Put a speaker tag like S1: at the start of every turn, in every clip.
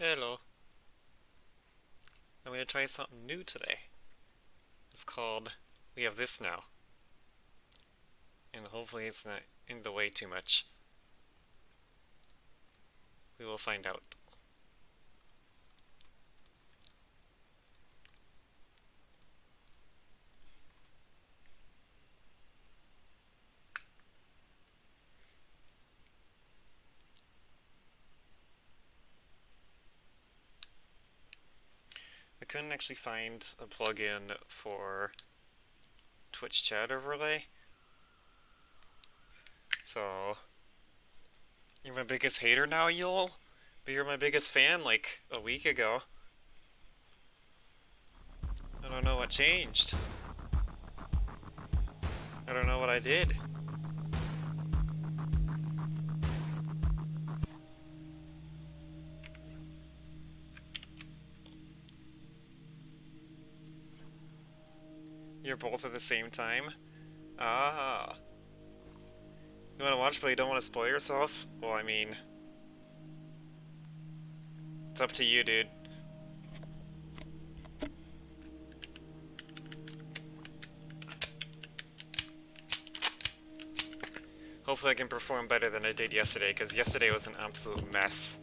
S1: Hello. I'm gonna try something new today. It's called We Have This Now. And hopefully it's not in the way too much. We will find out. I couldn't actually find a plugin for Twitch chat overlay. So, you're my biggest hater now, Yul? But you're my biggest fan like a week ago. I don't know what changed. I don't know what I did. You're both at the same time? Ah. You wanna watch but you don't wanna spoil yourself? Well, I mean, it's up to you, dude. Hopefully I can perform better than I did yesterday, because yesterday was an absolute mess.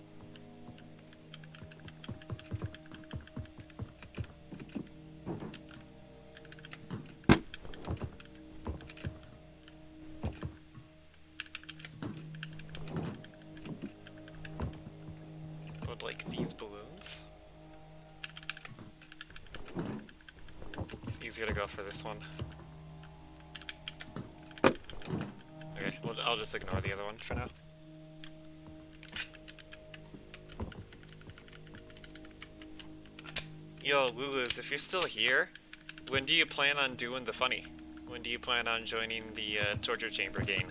S1: I would like these balloons. It's easier to go for this one. Okay, well, I'll just ignore the other one for now. Yo, Lulus, if you're still here, when do you plan on doing the funny? When do you plan on joining the torture chamber game?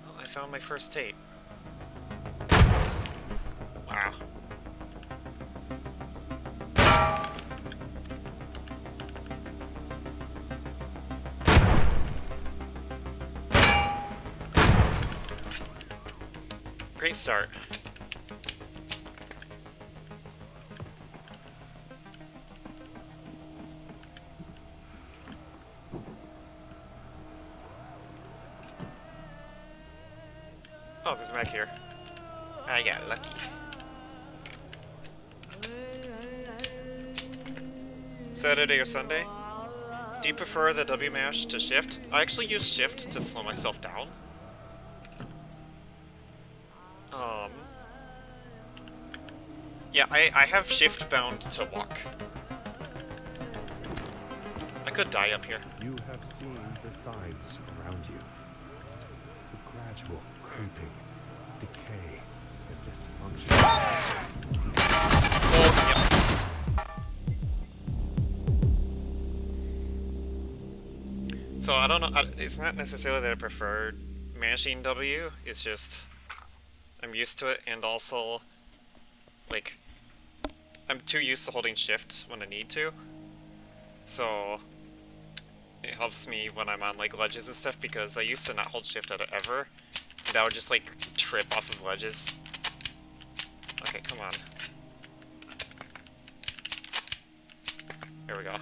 S1: Oh, I found my first Tate. Wow. Great start. Oh, there's a mech here. I got lucky. Saturday or Sunday? Do you prefer the W mash to shift? I actually use shift to slow myself down. Yeah, I have shift bound to walk. I could die up here.
S2: You have seen the signs around you. The gradual creeping, decay, and dysfunction.
S1: Oh, yep. So I don't know, it's not necessarily that I prefer mashing W, it's just I'm used to it, and also, like, I'm too used to holding shift when I need to, so it helps me when I'm on, like, ledges and stuff, because I used to not hold shift at it ever, and I would just, like, trip off of ledges. Okay, come on. There we go.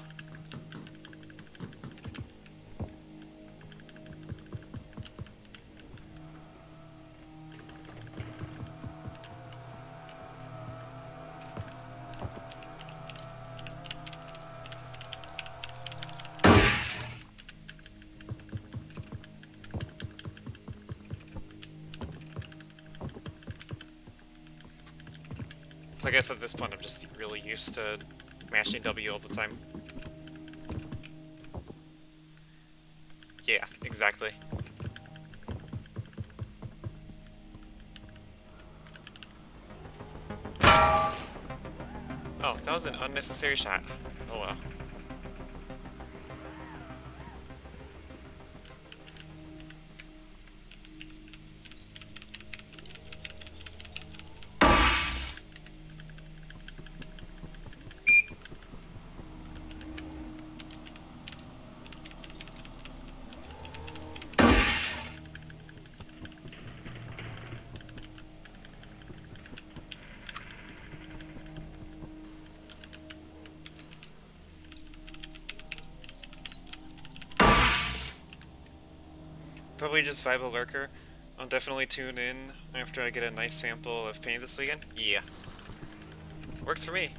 S1: So I guess at this point I'm just really used to mashing W all the time. Yeah, exactly. Oh, that was an unnecessary shot. Oh well. Probably just Vibe Lurker. I'll definitely tune in after I get a nice sample of paint this weekend. Yeah. Works for me.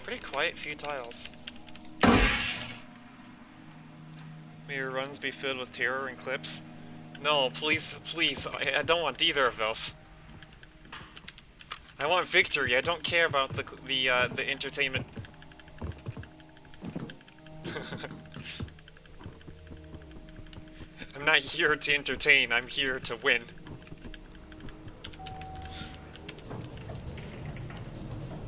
S1: Pretty quiet few tiles. May your runs be filled with terror and clips. No, please, please, I don't want either of those. I want victory. I don't care about the entertainment. I'm not here to entertain. I'm here to win.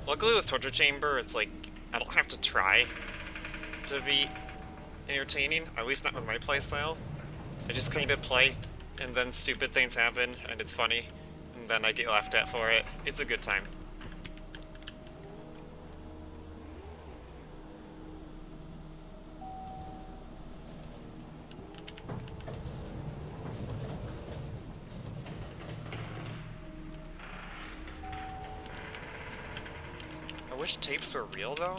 S1: Luckily with Torture Chamber, it's like, I don't have to try to be entertaining, at least not with my playstyle. I just kind of play, and then stupid things happen, and it's funny, and then I get laughed at for it. It's a good time. I wish tapes were real, though.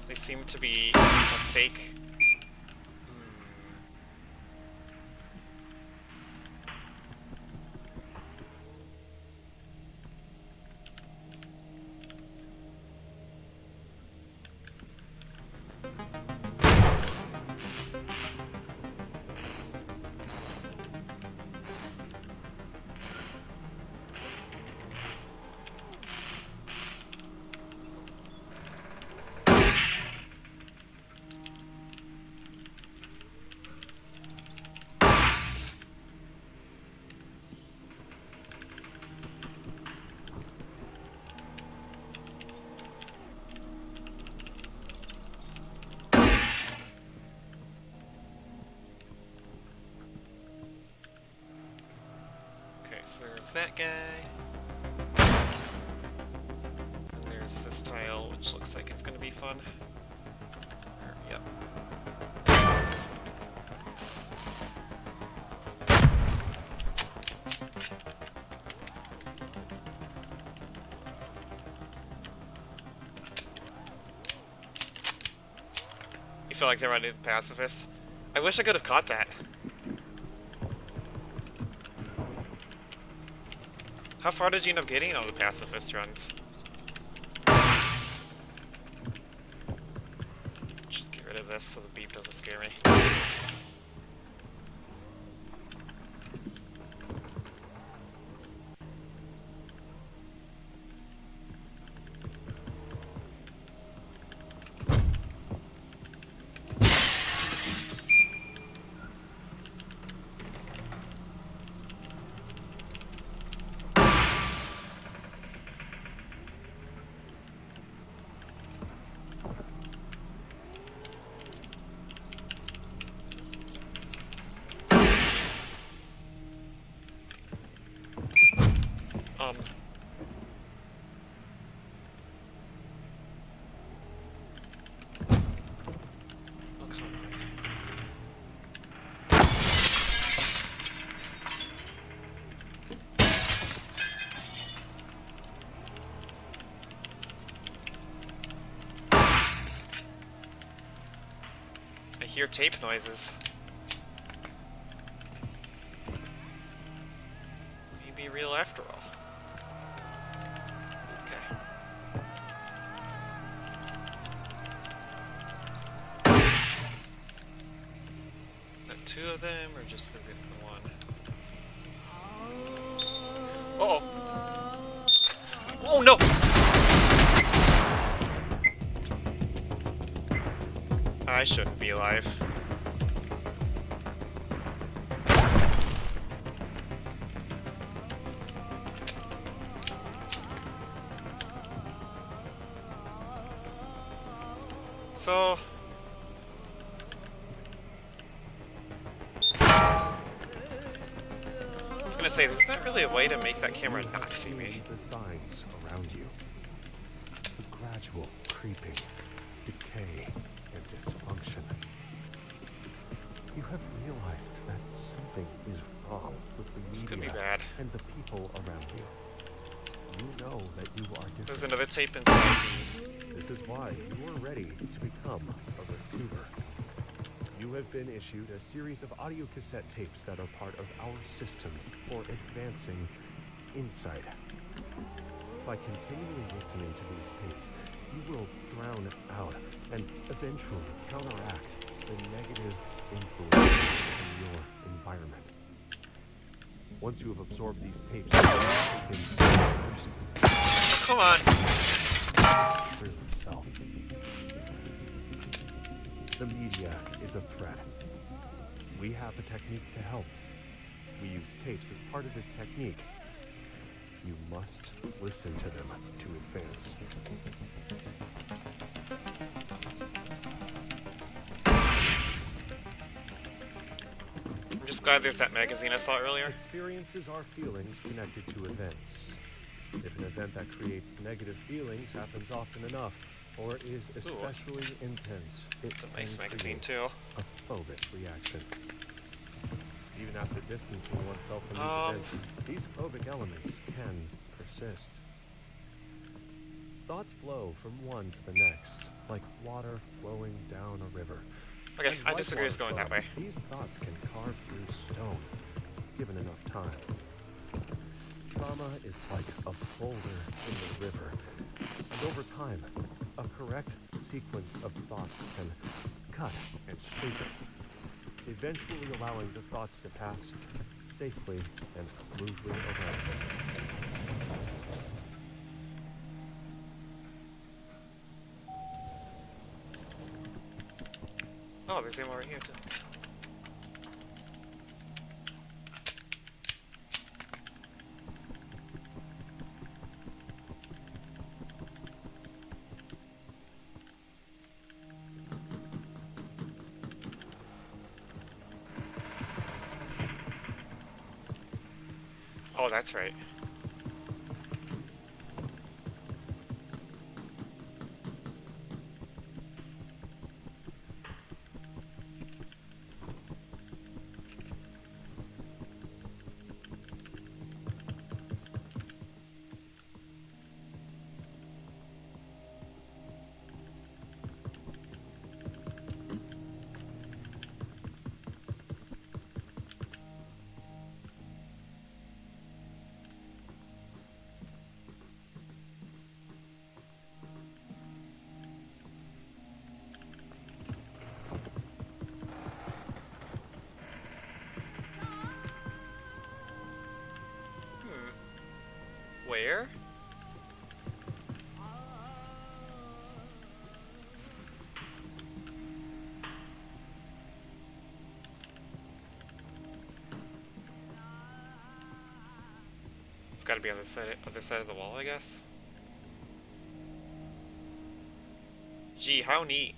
S1: They seem to be a fake. So there's that guy. And there's this tile, which looks like it's gonna be fun. Yep. You feel like they're running pacifists? I wish I could have caught that. How far did you end up getting on the pacifist runs? Just get rid of this so the beep doesn't scare me. Oh, come on. I hear tape noises. Maybe real after all. Two of them, or just the one? Uh-oh! Oh no! I shouldn't be alive. So... I was gonna say, there's not really a way to make that camera not see me.
S2: The signs around you. The gradual creeping, decay, and dysfunction. You have realized that something is wrong with the
S1: This could be
S2: media
S1: bad.
S2: and the people around you. You know that you are different.
S1: There's another tape inside.
S2: This is why you are ready to become a receiver. You have been issued a series of audio cassette tapes that are part of our system for advancing insight. By continually listening to these tapes, you will drown out and eventually counteract the negative influence in your environment. Once you have absorbed these tapes, you can
S1: Come on!
S2: true self. The media is a threat. We have a technique to help. We use tapes as part of this technique. You must listen to them to advance.
S1: I'm just glad there's that magazine I saw earlier.
S2: Experiences are feelings connected to events. If an event that creates negative feelings happens often enough, or is especially intense,
S1: It's a nice
S2: can
S1: magazine
S2: create
S1: too.
S2: a phobic reaction. Even after distancing oneself from these events, these phobic elements can persist. Thoughts flow from one to the next, like water flowing down a river.
S1: Okay,
S2: And
S1: I
S2: like
S1: disagree with
S2: water
S1: going that
S2: flow,
S1: way.
S2: These thoughts can carve through stone, given enough time. Trauma is like a boulder in the river, and over time, a correct sequence of thoughts can cut and shape it, eventually allowing the thoughts to pass safely and smoothly away.
S1: Oh, there's more here too. Oh, that's right. Where? It's gotta be on the other side of the wall, I guess. Gee, how neat.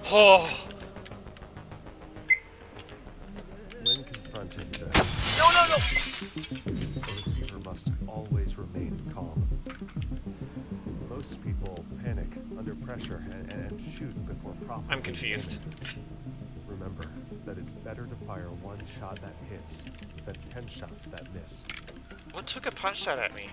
S1: Oh!
S2: When confronted, the
S1: No!
S2: receiver must always remain calm. Most people panic under pressure and shoot before properly
S1: I'm confused.
S2: aiming. Remember that it's better to fire one shot that hits than 10 shots that miss.
S1: What took a pot shot at me?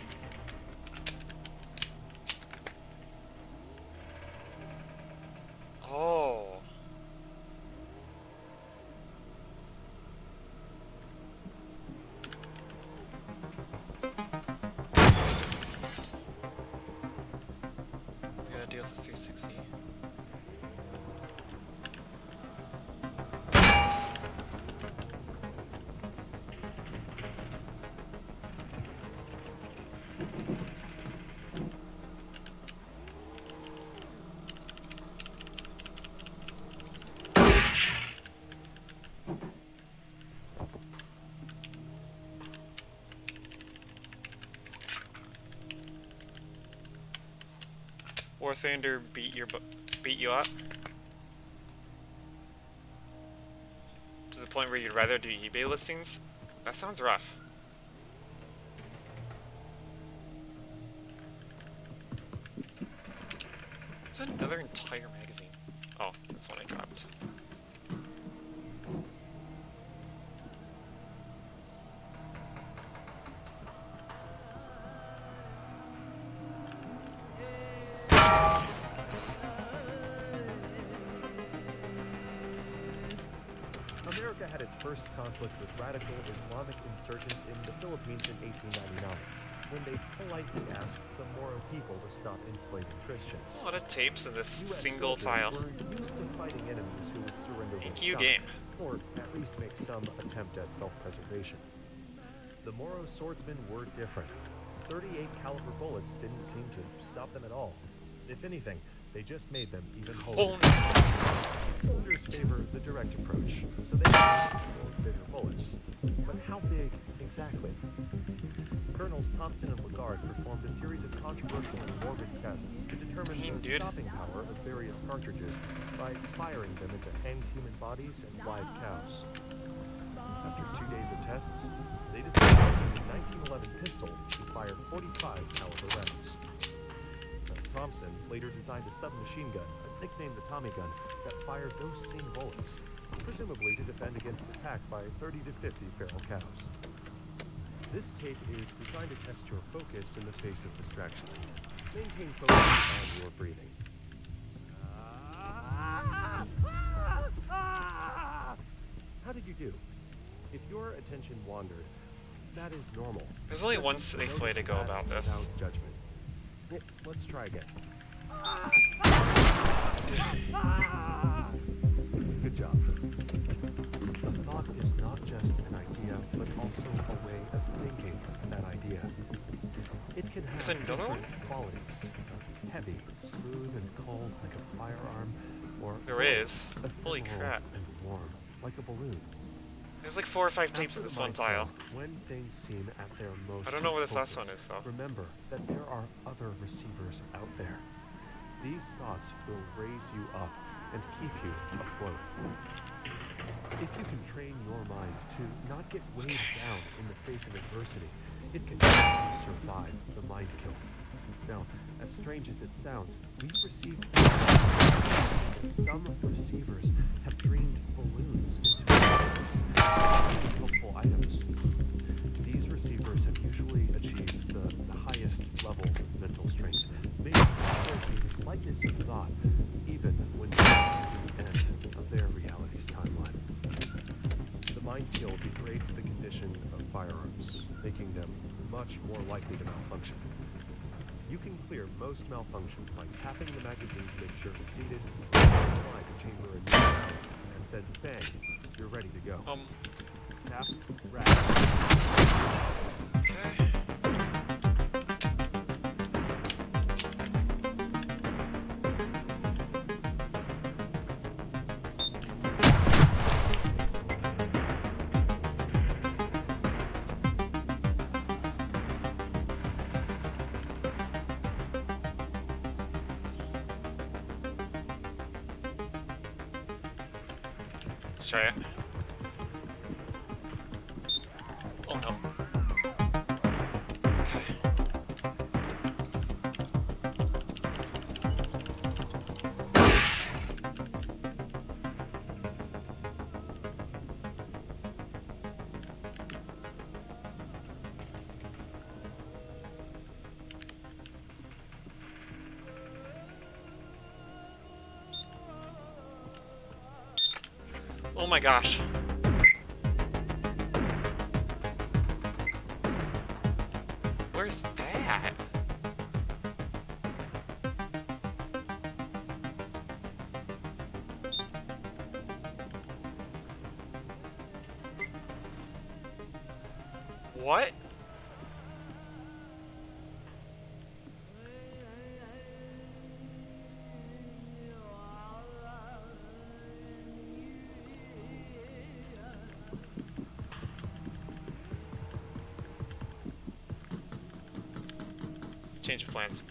S1: War Thunder beat you up to the point where you'd rather do eBay listings? That sounds rough. There's another entire magazine. Oh, that's one I dropped.
S2: America had its first conflict with radical Islamic insurgents in the Philippines in 1899, when they politely asked the Moro people to stop enslaving Christians.
S1: A lot of tapes in this
S2: US
S1: single
S2: soldiers
S1: tile.
S2: were used to fighting enemies who would surrender when
S1: Thank you,
S2: stopped,
S1: game.
S2: or at least make some attempt at self-preservation. The Moro swordsmen were different. 38 caliber bullets didn't seem to stop them at all. If anything, they just made them even
S1: Oh
S2: harder.
S1: no.
S2: Soldiers favor the direct approach, so they use bigger bullets. But how big exactly? Colonels Thompson and Lagarde performed a series of controversial and morbid tests to determine
S1: Dang,
S2: the
S1: dude.
S2: stopping power of various cartridges by firing them into hanged human bodies and live cows. After 2 days of tests, they decided to use a 1911 pistol to fire 45 caliber rounds. Thompson later designed a submachine gun, nicknamed the Tommy gun, that fired those same bullets, presumably to defend against attack by 30 to 50 feral cows. This tape is designed to test your focus in the face of distraction. Maintain focus on your breathing. How did you do? If your attention wandered, that is normal.
S1: There's only one safe way to go about this.
S2: Without judgment. Let's try again. Good job. A thought is not just an idea, but also a way of thinking that idea. It can have
S1: Is another one?
S2: different qualities. Heavy, smooth and cold like a firearm, or
S1: There is. Holy
S2: ephemeral
S1: crap.
S2: and warm like a balloon.
S1: There's like 4 or 5 tapes
S2: After
S1: in this
S2: the
S1: one
S2: mind
S1: tile.
S2: field, when things seem at their most
S1: I don't know where this last
S2: focused,
S1: one is, though.
S2: Remember that there are other receivers out there. These thoughts will raise you up and keep you afloat. If you can train your mind to not get weighed down in the face of adversity, it can help you survive the mind kill. Now, as strange as it sounds, we've received some receivers have dreamed balloons into helpful items. These receivers have usually achieved the highest levels of mental strength, making the lightness of thought, even when they at the end of their reality's timeline. The mind kill degrades the condition of firearms, making them much more likely to malfunction. You can clear most malfunctions by tapping the magazine to make sure it's seated, apply the chamber a new round, and then bang, you're ready to go. Tap, rack.
S1: Okay. Let's try it. Oh no. Oh my gosh. Where's that? What? Change of plans.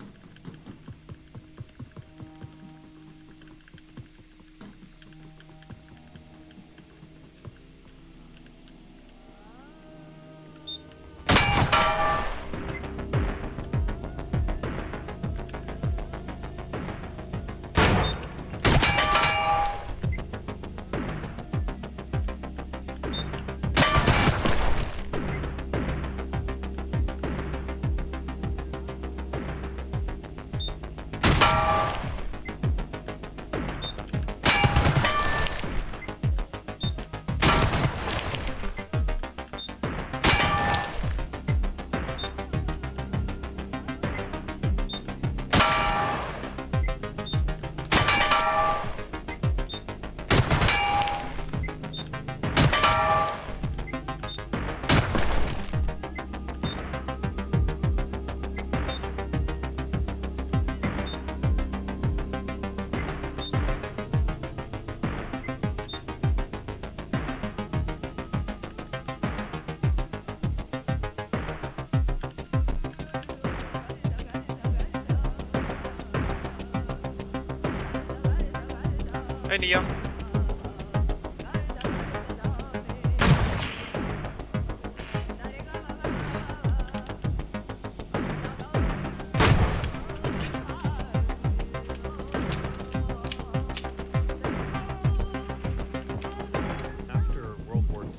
S1: Hi, Neo.
S2: After World War II,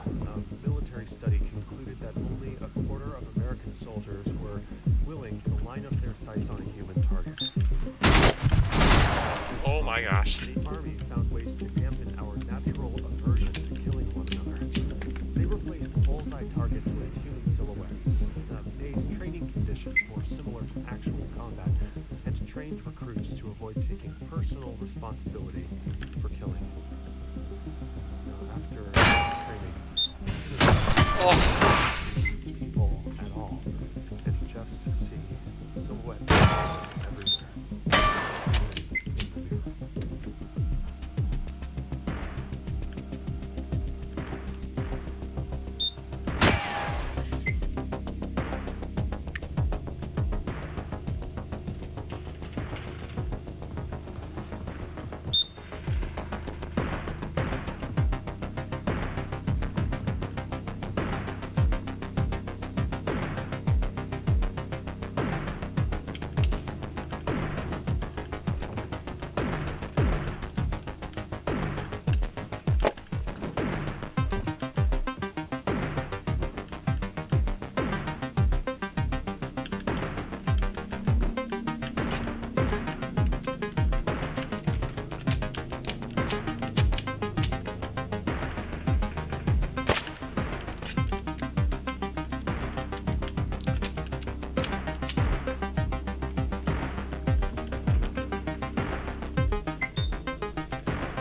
S2: a military study concluded that only a quarter of American soldiers were willing to line up their sights on a human target.
S1: Oh my gosh.
S2: The Army found ways to dampen our natural aversion to killing one another. They replaced bullseye targets with human silhouettes, made training conditions more similar to actual combat, and trained recruits to avoid taking personal responsibility for killing. After training,
S1: Oh,
S2: people at all, and just see silhouettes everywhere.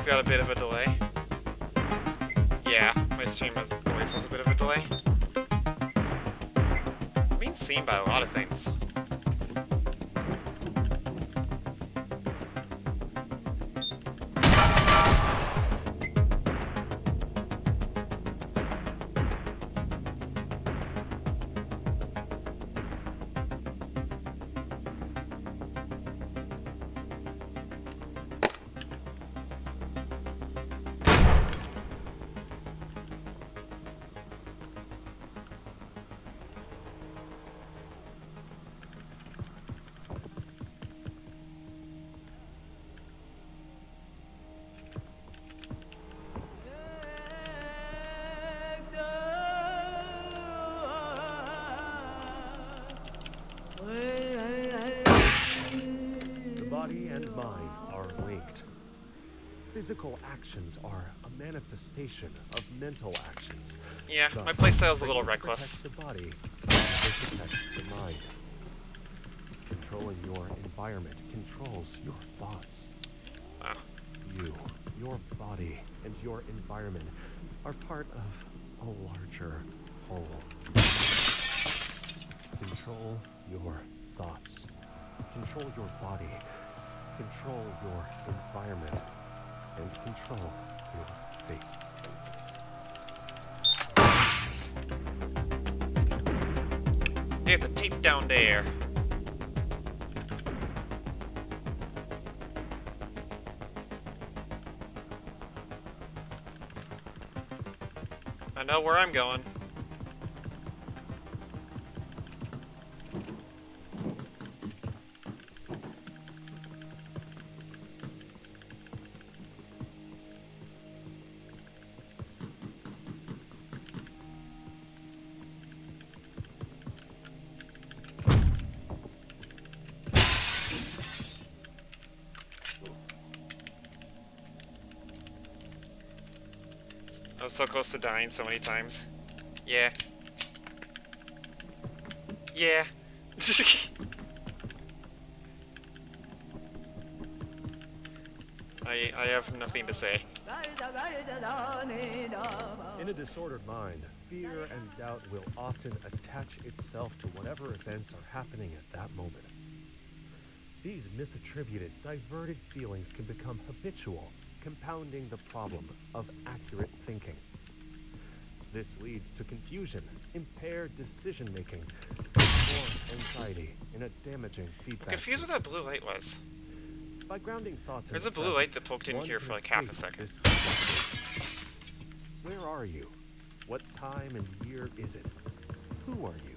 S1: got a bit of a delay. Yeah, my stream always has a bit of a delay. I'm being seen by a lot of things.
S2: The body and mind are linked. Physical actions are a manifestation of mental actions.
S1: Yeah,
S2: Thus,
S1: my playstyle's a little
S2: training
S1: reckless.
S2: protects the body, also protects the mind. Controlling your environment controls your thoughts.
S1: Wow.
S2: You, your body, and your environment are part of a larger whole. Control your thoughts. Control your body. Control your environment. And control your fate.
S1: There's a tape down there. I know where I'm going. I was so close to dying so many times. Yeah. Yeah. I have nothing to say.
S2: In a disordered mind, fear and doubt will often attach itself to whatever events are happening at that moment. These misattributed, diverted feelings can become habitual, compounding the problem of accurate thinking. This leads to confusion, impaired decision-making, or anxiety in a damaging feedback.
S1: I'm confused what that blue light was.
S2: By grounding thoughts in
S1: There's
S2: the
S1: a blue
S2: present,
S1: light that poked in
S2: one
S1: here
S2: can
S1: for like half a
S2: escape
S1: second.
S2: this. Where are you? What time and year is it? Who are you?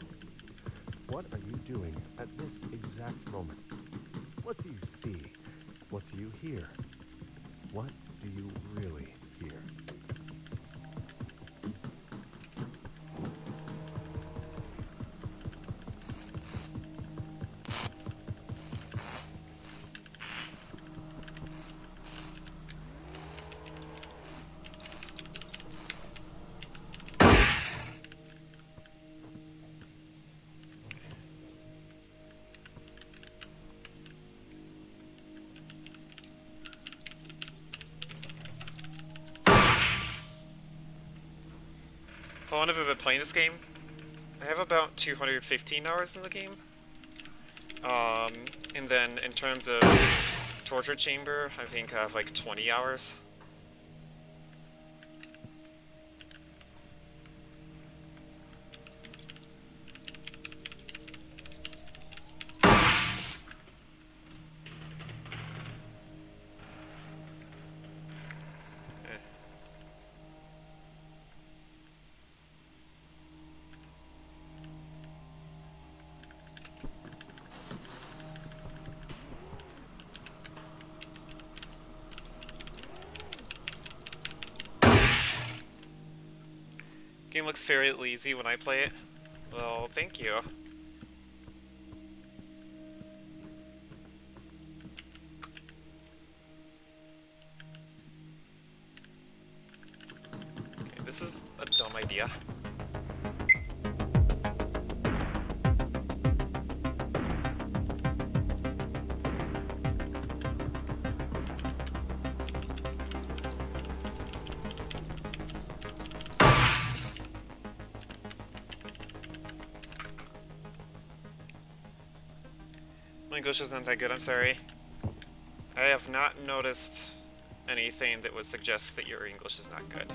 S2: What are you doing at this exact moment? What do you see? What do you hear? What do you really hear?
S1: How long have I been playing this game? I have about 215 hours in the game. And then in terms of Torture Chamber, I think I have like 20 hours. Game looks fairly easy when I play it. Well, thank you. Okay, this is a dumb idea. My English isn't that good, I'm sorry. I have not noticed anything that would suggest that your English is not good.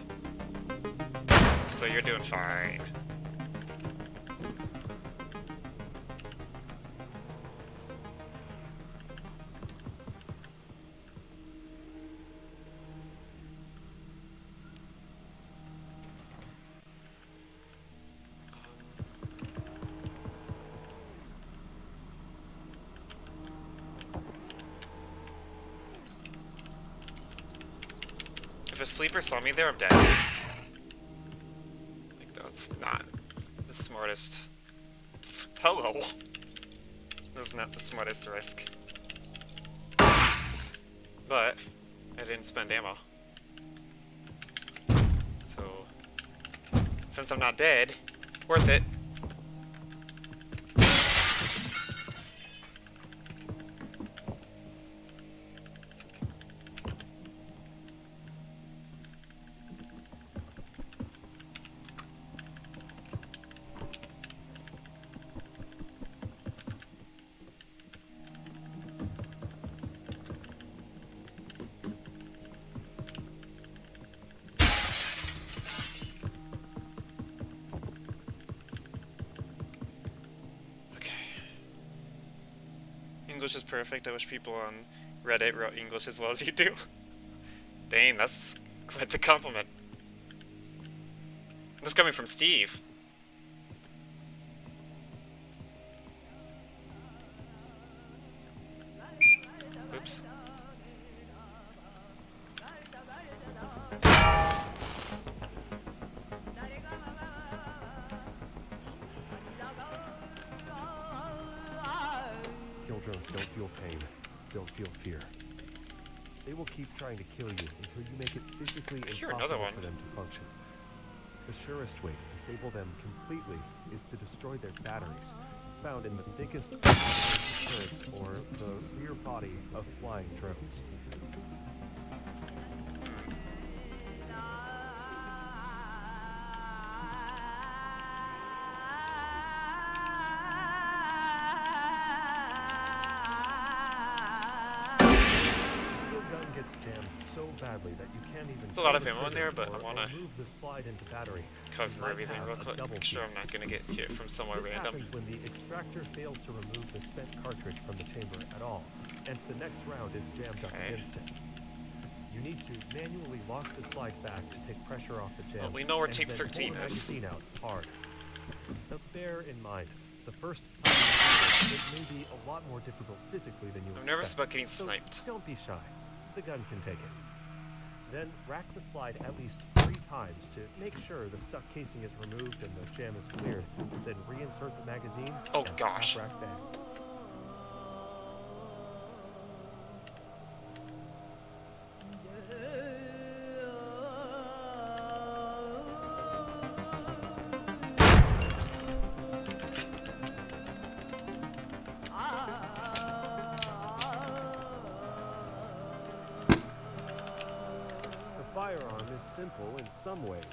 S1: So you're doing fine. If a sleeper saw me there, I'm dead. Like, that's not the smartest. Hello. That's not the smartest risk. But I didn't spend ammo. So, since I'm not dead, worth it. English is perfect. I wish people on Reddit wrote English as well as you do. Dang, that's quite the compliment. This coming from Steve. Oops.
S2: Killjones don't feel pain, don't feel fear. They will keep trying to kill you until you make it physically
S1: Hear another
S2: impossible
S1: one.
S2: for them to function. The surest way to disable them completely is to destroy their batteries, found in the thickest turrets or the rear body of flying drones. Your gun gets jammed so badly that you can't even.
S1: There's a lot of
S2: pull the
S1: ammo in
S2: trigger
S1: there, but I
S2: or
S1: want to
S2: move the slide into battery.
S1: cover
S2: You might
S1: everything
S2: have
S1: real
S2: a
S1: quick.
S2: double
S1: Make sure
S2: fuse.
S1: I'm not gonna get hit from somewhere
S2: This
S1: random.
S2: happens when the extractor fails to remove the spent cartridge from the chamber at all, and the next round is jammed up
S1: Okay.
S2: against it. You need to manually lock the slide back to take pressure off the jam.
S1: Well, we know where
S2: and
S1: tape
S2: then
S1: 13
S2: pull the
S1: is.
S2: magazine out hard. But bear in mind, the first time it may be a lot more difficult physically than you
S1: I'm nervous
S2: expect.
S1: about getting
S2: So
S1: sniped.
S2: don't be shy. The gun can take it. Then rack the slide at least 3 times to make sure the stuck casing is removed and the jam is cleared. Then reinsert the magazine.
S1: Oh,
S2: and
S1: gosh.
S2: Rack back. The firearm is simple in some ways,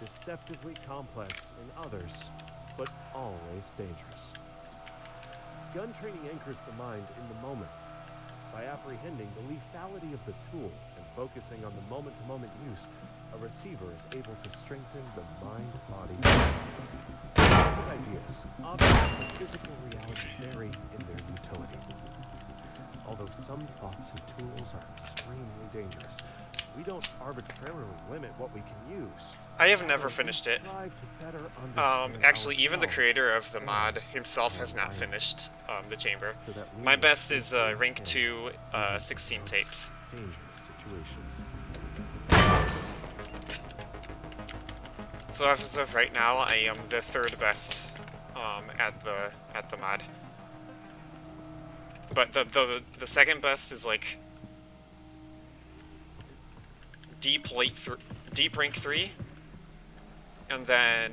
S2: deceptively complex in others, but always dangerous. Gun training anchors the mind in the moment by apprehending the lethality of the tool and focusing on the moment-to-moment use. A receiver is able to strengthen the mind-body. Good ideas, objects of physical reality vary in their utility. Although some thoughts and tools are extremely dangerous, we don't arbitrarily limit what we can use.
S1: I have never finished it.
S2: Strive to better understand
S1: Actually, even the
S2: ourselves
S1: creator of the mod himself has not finished the chamber.
S2: so that we
S1: My
S2: may
S1: best is
S2: safely
S1: rank
S2: handle
S1: 2, 16 tapes.
S2: dangerous situations.
S1: So as of right now, I am the 3rd best at the mod. But the 2nd best is like deep rank 3, and then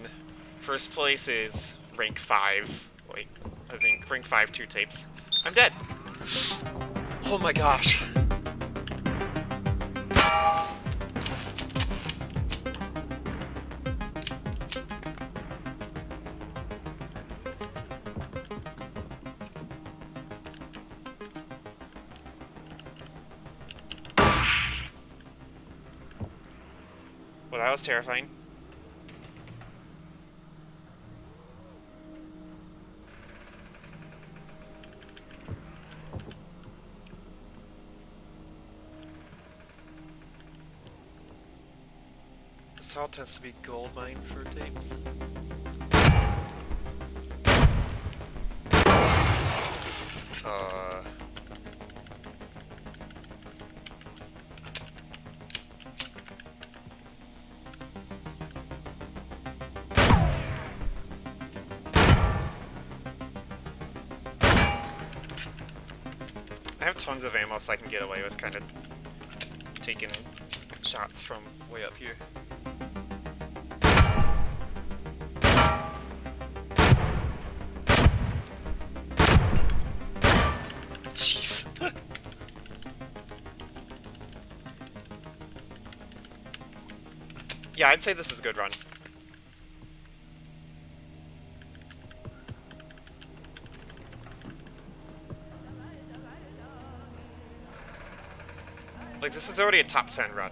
S1: 1st place is rank 5. Wait, I think rank 5 2 tapes. I'm dead. Oh my gosh. Well, that was terrifying. This hall tends to be gold mine for tapes. I have tons of ammo, so I can get away with kind of taking shots from way up here. Jeez. Yeah, I'd say this is a good run. Like, this is already a top 10 run.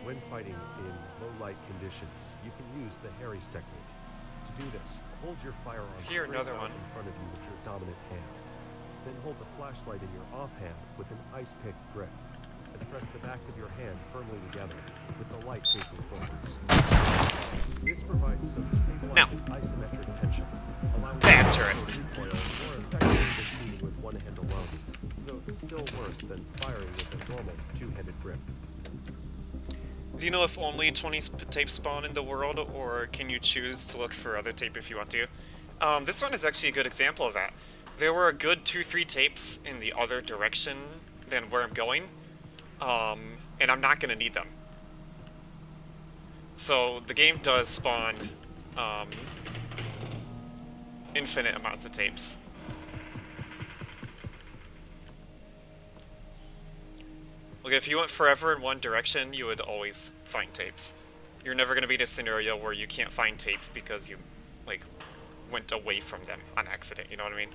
S2: When fighting in low-light conditions, you can use the Harry's technique. To do this, hold your firearm
S1: Here,
S2: straight
S1: another
S2: out
S1: one.
S2: in front of you with your dominant hand. Then hold the flashlight in your offhand with an ice pick grip, and press the backs of your hand firmly together with the light facing forwards. This provides some stabilizing isometric tension, allowing
S1: Bad
S2: you
S1: turret.
S2: to recoil more effectively than shooting with one hand alone, though still worse than firing with a normal two-handed grip.
S1: Do you know if only 20 tapes spawn in the world, or can you choose to look for other tape if you want to? This one is actually a good example of that. There were a good 2-3 tapes in the other direction than where I'm going, and I'm not going to need them. So the game does spawn um, infinite amounts of tapes. Like, if you went forever in one direction, you would always find tapes. You're never going to be in a scenario where you can't find tapes because you, like, went away from them on accident, you know what I mean?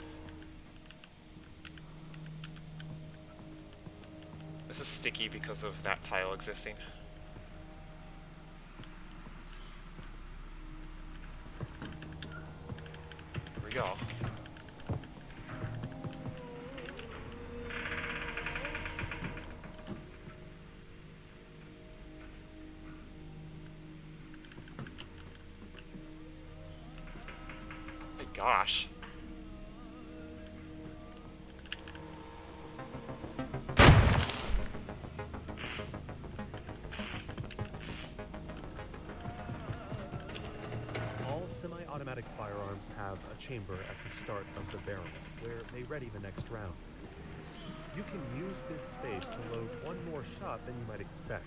S1: This is sticky because of that tile existing. Here we go. My gosh.
S2: All semi-automatic firearms have a chamber at the start of the barrel, where they ready the next round. You can use this space to load one more shot than you might expect.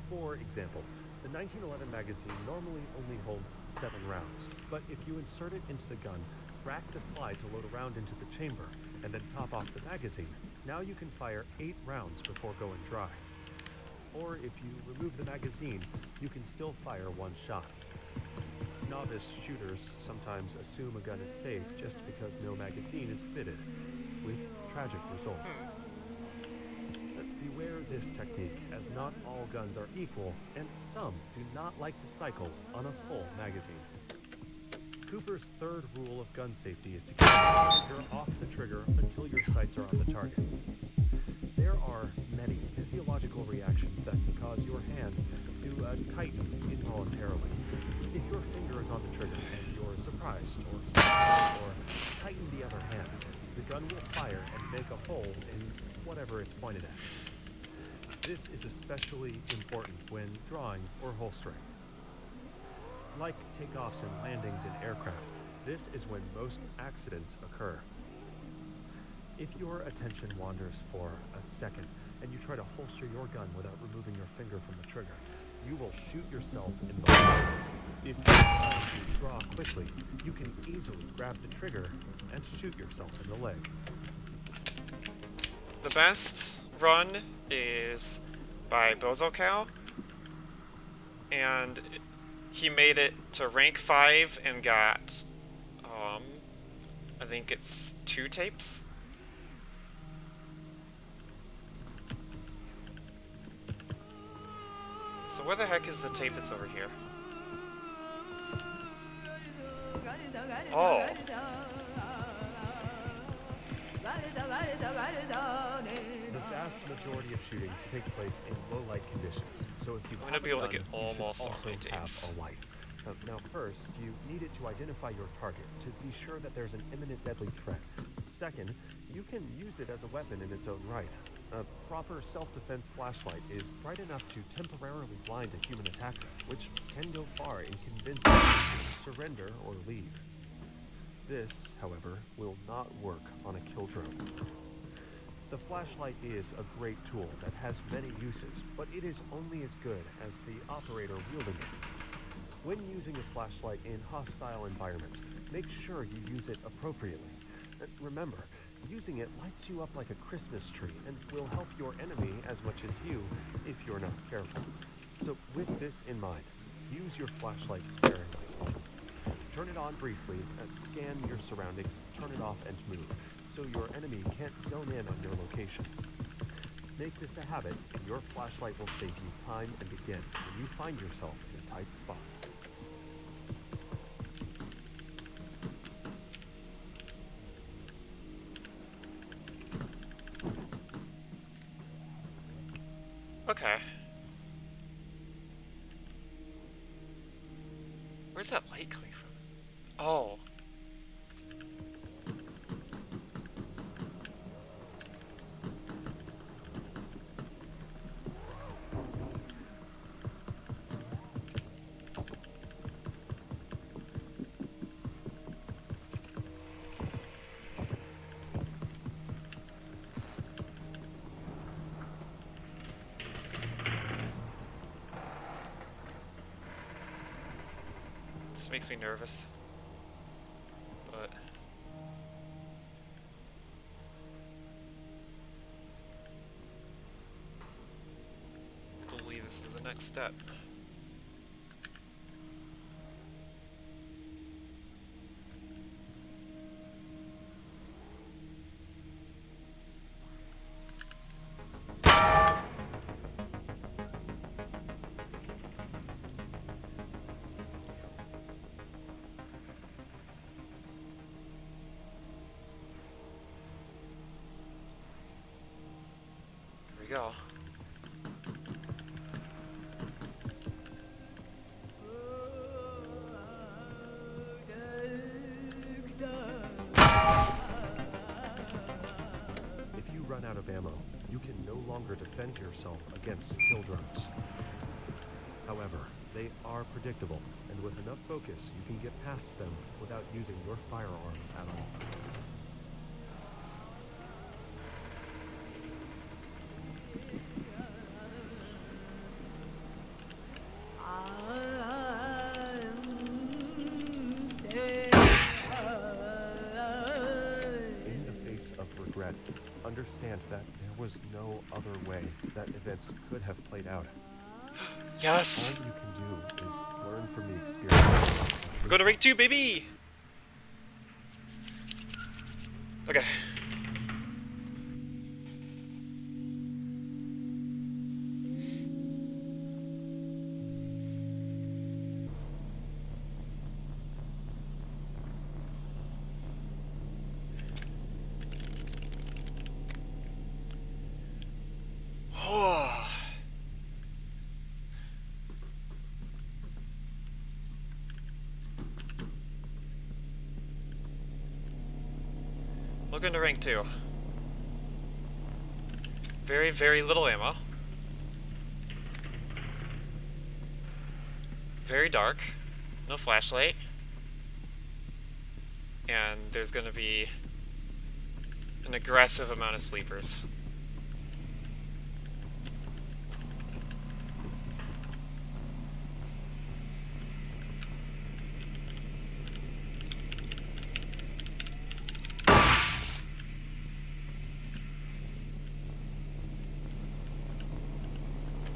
S2: For example, the 1911 magazine normally only holds 7 rounds, but if you insert it into the gun, rack the slide to load a round into the chamber, and then top off the magazine, now you can fire 8 rounds before going dry. Or if you remove the magazine, you can still fire one shot. Novice shooters sometimes assume a gun is safe just because no magazine is fitted, with tragic results. But beware this technique, as not all guns are equal, and some do not like to cycle on a full magazine. Cooper's third rule of gun safety is to keep the trigger off the trigger until your sights are on the target. There are many physiological reactions that can cause your hand to tighten involuntarily. If your finger is on the trigger and you're surprised or sad or tighten the other hand, the gun will fire and make a hole in whatever it's pointed at. This is especially important when drawing or holstering. Like takeoffs and landings in aircraft, this is when most accidents occur. If your attention wanders for a second and you try to holster your gun without removing your finger from the trigger, you will shoot yourself in the leg. If you try to draw quickly, you can easily grab the trigger and shoot yourself in the leg.
S1: The best run is by BozoCow, and he made it to rank 5 and got, I think it's 2 tapes? So where the heck is the tape that's over here? Oh.
S2: The vast majority of shootings take place in low-light conditions, so if you
S1: I'm gonna be able to get almost all my
S2: have
S1: tapes.
S2: a light. Now first, you need it to identify your target to be sure that there's an imminent deadly threat. Second, you can use it as a weapon in its own right. A proper self-defense flashlight is bright enough to temporarily blind a human attacker, which can go far in convincing them to surrender or leave. This, however, will not work on a kill drone. The flashlight is a great tool that has many uses, but it is only as good as the operator wielding it. When using a flashlight in hostile environments, make sure you use it appropriately. Remember, using it lights you up like a Christmas tree and will help your enemy as much as you if you're not careful. So with this in mind, use your flashlight sparingly. Turn it on briefly, scan your surroundings, turn it off and move, so your enemy can't zone in on your location. Make this a habit, and your flashlight will save you time and again when you find yourself in a tight spot.
S1: Okay. Where's that light coming from? Oh. This makes me nervous. But I believe this is the next step. Here we go.
S2: If you run out of ammo, you can no longer defend yourself against kill drones. However, they are predictable, and with enough focus, you can get past them without using your firearm at all. In the face of regret, understand that there was no other way that events could have played out.
S1: Yes!
S2: All you can do is learn from the experience.
S1: We're going to rank 2, baby! Okay. Looking to rank 2. Very, very little ammo. Very dark. No flashlight. And there's gonna be an aggressive amount of sleepers.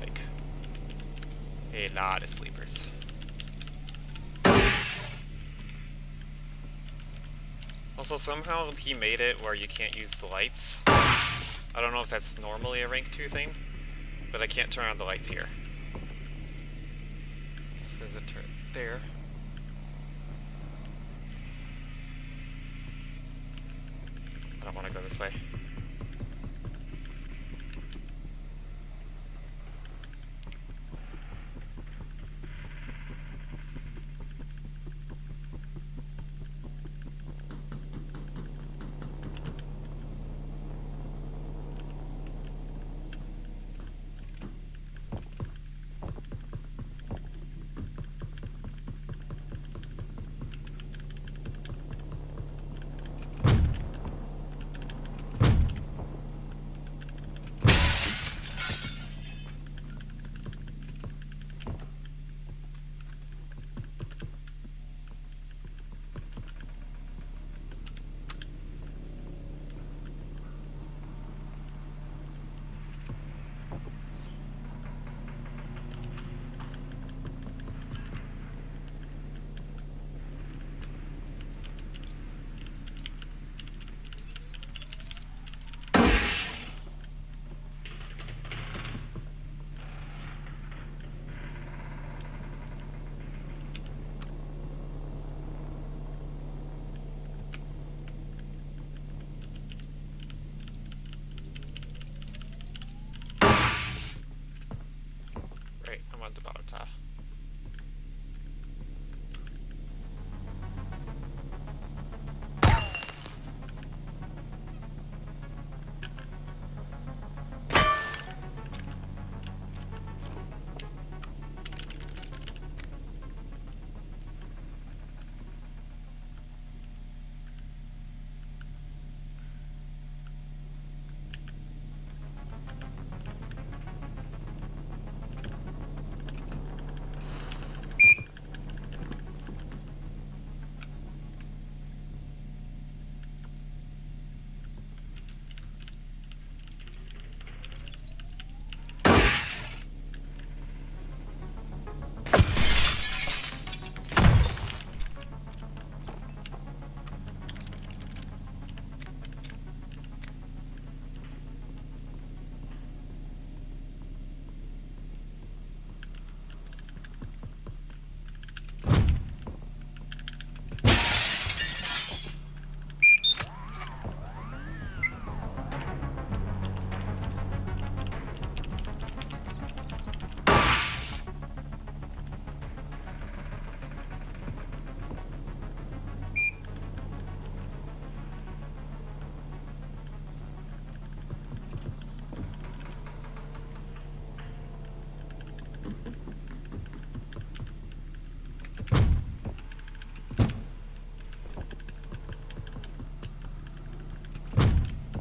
S1: Like, a lot of sleepers. Also, somehow he made it where you can't use the lights. I don't know if that's normally a rank 2 thing, but I can't turn on the lights here. Guess there's a turret there. I don't want to go this way.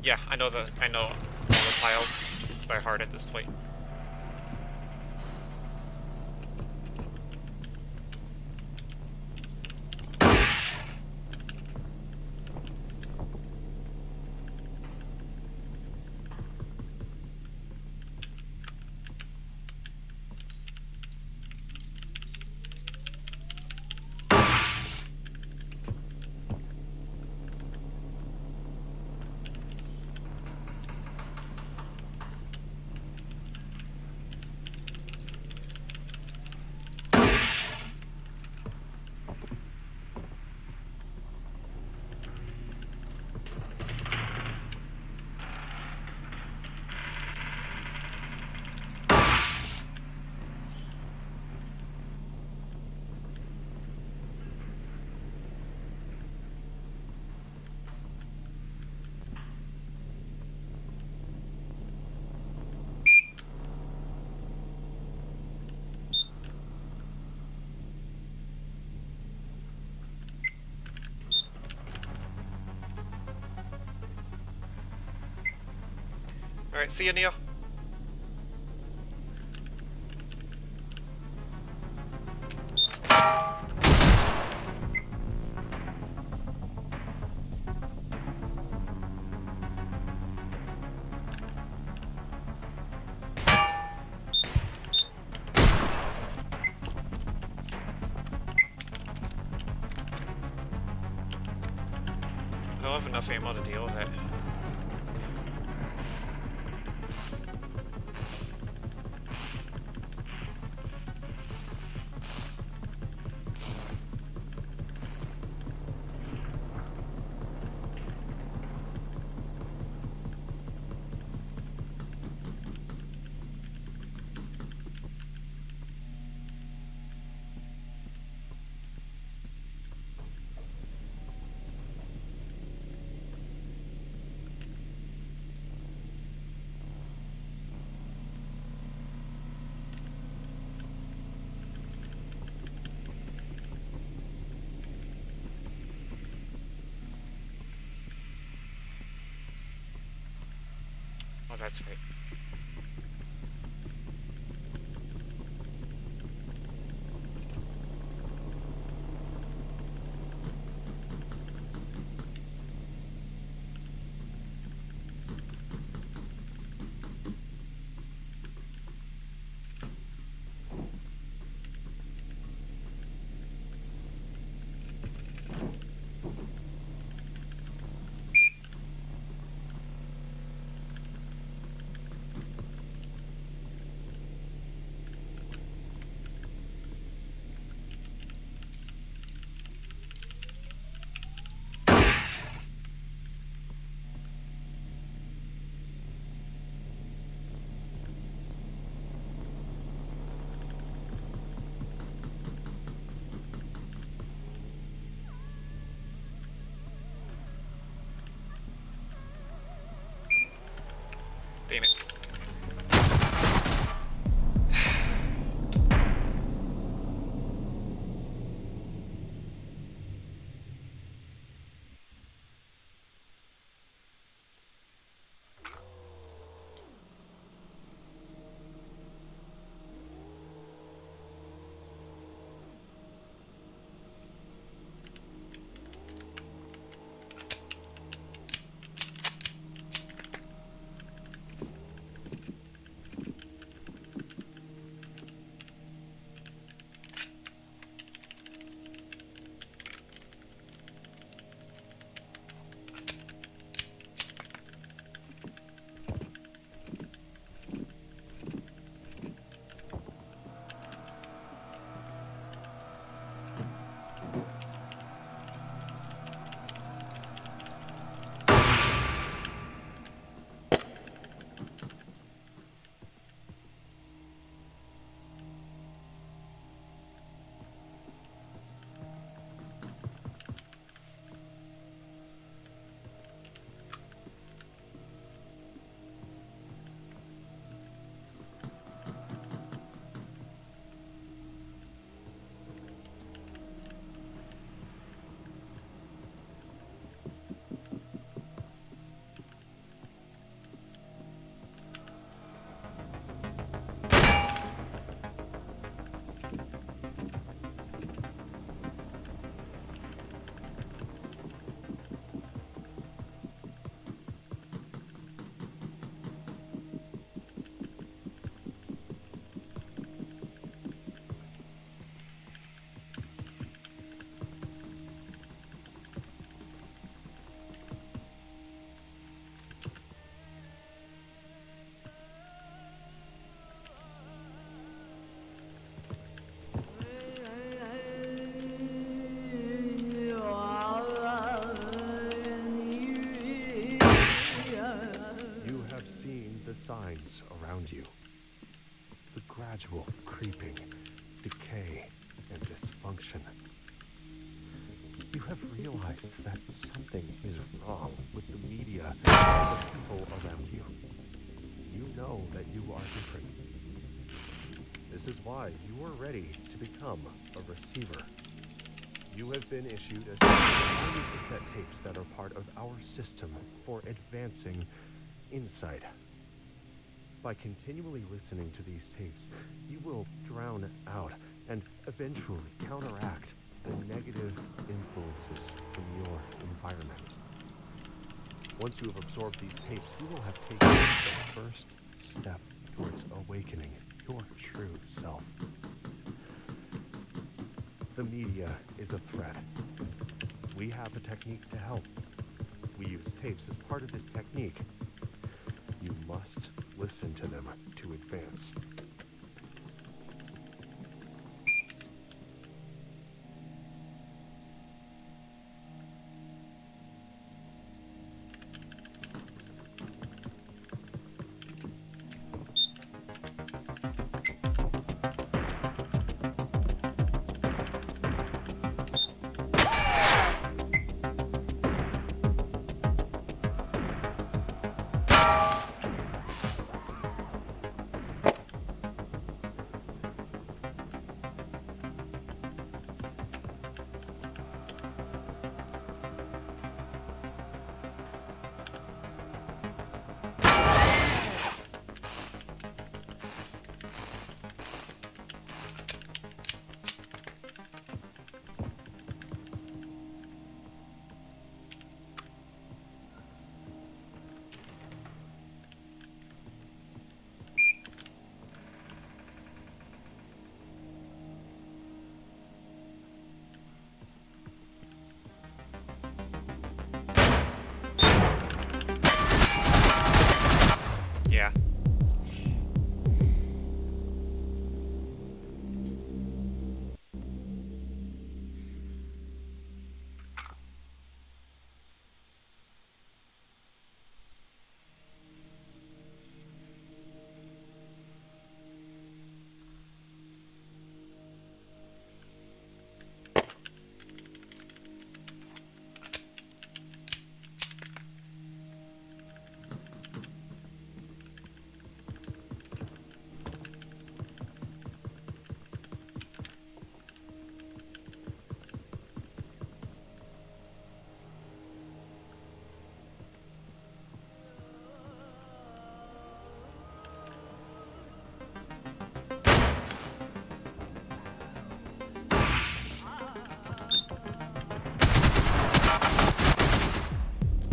S1: Yeah, I know all the tiles by heart at this point. Alright, see you, Neo. I don't have enough ammo to deal with it. Oh, that's right. Damn it.
S2: begins around you. The gradual creeping, decay, and dysfunction. You have realized that something is wrong with the media and the people around you. You know that you are different. This is why you are ready to become a receiver. You have been issued a series of cassette tapes that are part of our system for advancing insight. By continually listening to these tapes, you will drown out and eventually counteract the negative influences from your environment. Once you have absorbed these tapes, you will have taken the first step towards awakening your true self. The media is a threat. We have a technique to help. We use tapes as part of this technique. You must listen to them to advance.
S1: Yeah.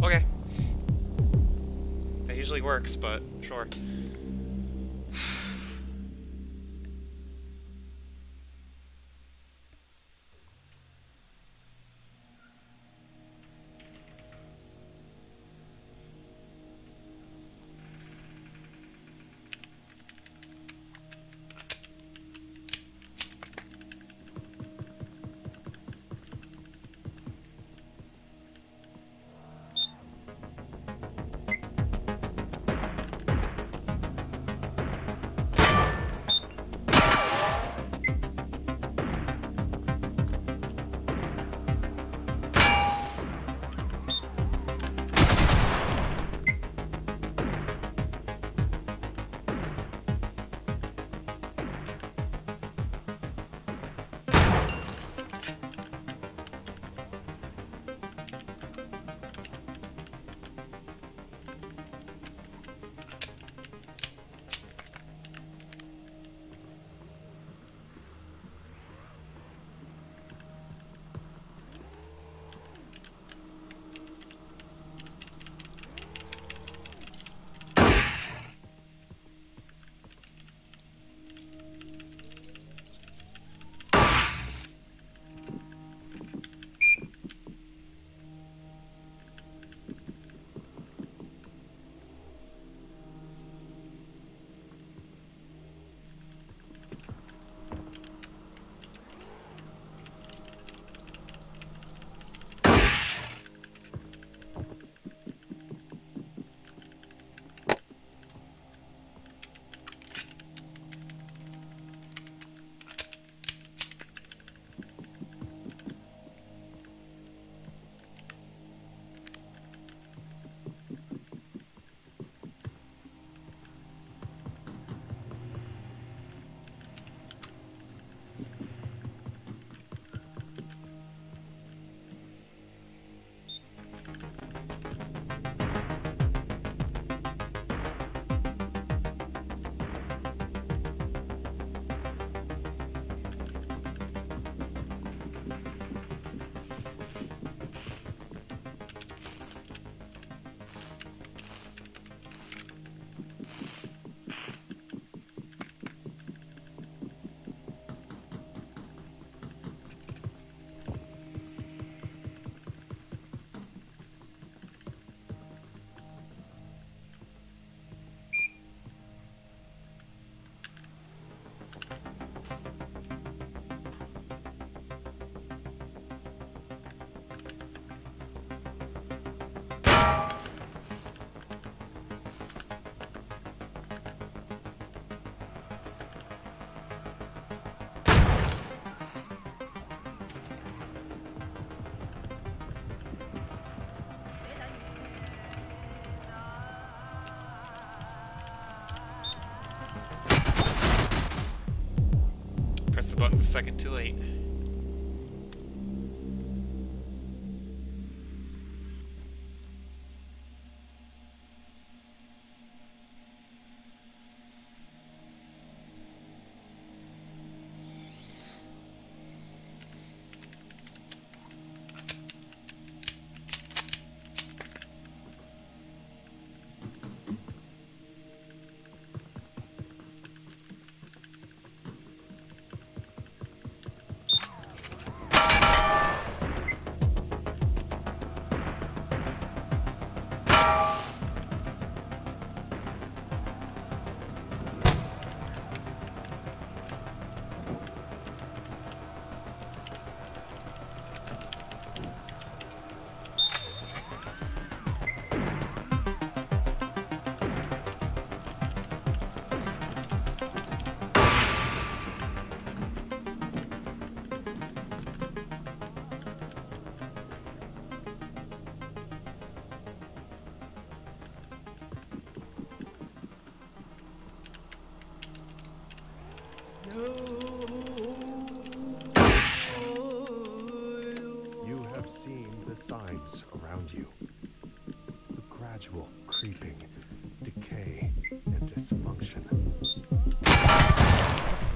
S1: Okay. That usually works, but sure. the button's a second too late.
S2: You have seen the signs around you. The gradual creeping, decay, and dysfunction.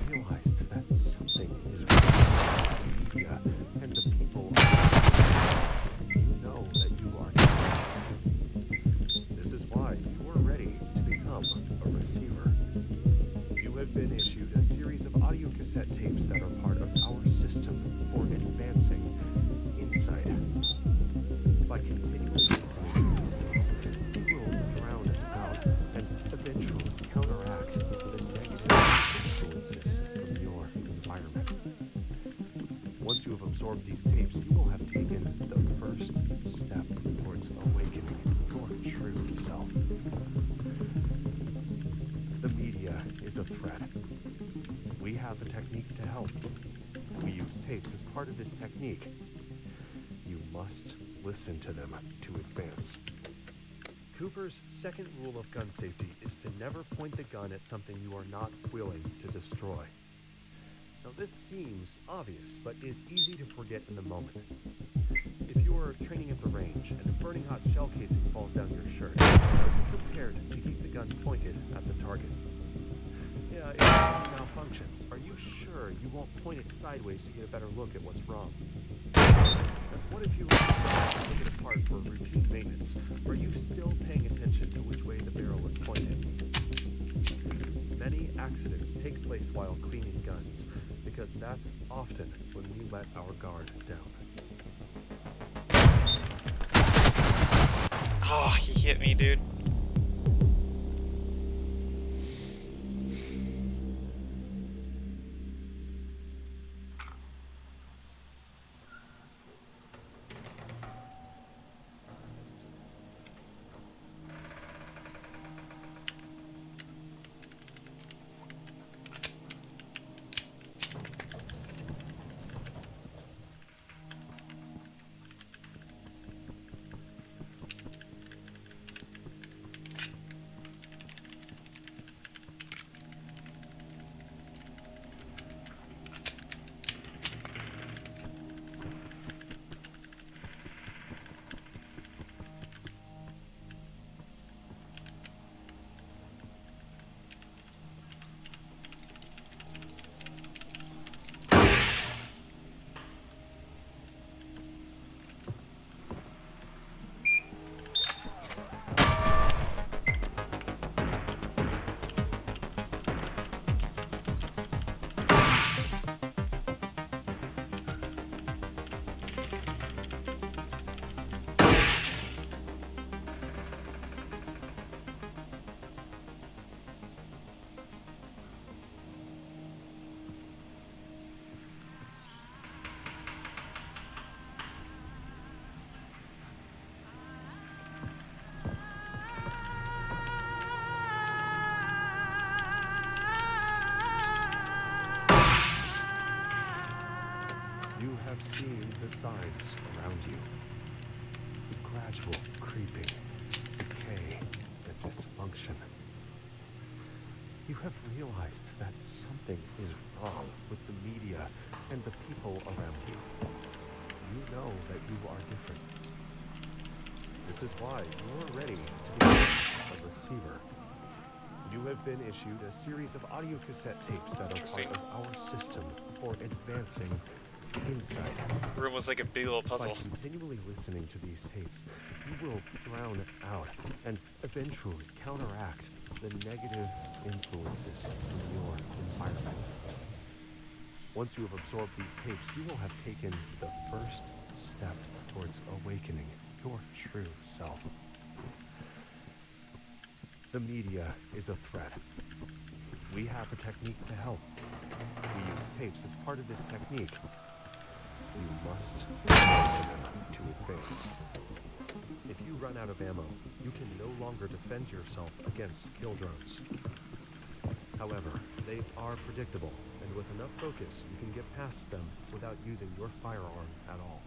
S2: You realized that something is wrong with the media and the people. You know that you are not. This is why you are ready to become a receiver. You have been issued a series of audio cassette tapes that are part of our system for advancing insight. By continually listening to these tapes, you will drown out and eventually counteract the negative influences from your environment. Once you have absorbed these tapes, you will have taken the first step towards awakening your true self. The media is a threat. We have a technique to help. We use tapes as part of this technique. You must listen to them to advance. Cooper's second rule of gun safety is to never point the gun at something you are not willing to destroy. Now this seems obvious, but is easy to forget in the moment. If you are training at the range and a burning hot shell casing falls down your shirt, are you prepared to keep the gun pointed at the target? If the gun malfunctions, are you sure you won't point it sideways to get a better look at what's wrong? And what if you take it apart for routine maintenance? Are you still paying attention to which way the barrel is pointed? Many accidents take place while cleaning guns, because that's often when we let our guard down.
S1: Oh, he hit me, dude.
S2: You have seen the signs around you. The gradual creeping, decay, and dysfunction. You have realized that something is wrong with the media and the people around you. You know that you are different. This is why you are ready to become a receiver. You have been issued a series of audio cassette tapes that are
S1: Interesting.
S2: part of our system for advancing insight.
S1: Room was like a big little puzzle.
S2: By continually listening to these tapes, you will drown out and eventually counteract the negative influences in your environment. Once you have absorbed these tapes, you will have taken the first step towards awakening your true self. The media is a threat. We have a technique to help. We use tapes as part of this technique. You must use them to advance. If you run out of ammo, you can no longer defend yourself against kill drones. However, they are predictable, and with enough focus, you can get past them without using your firearm at all.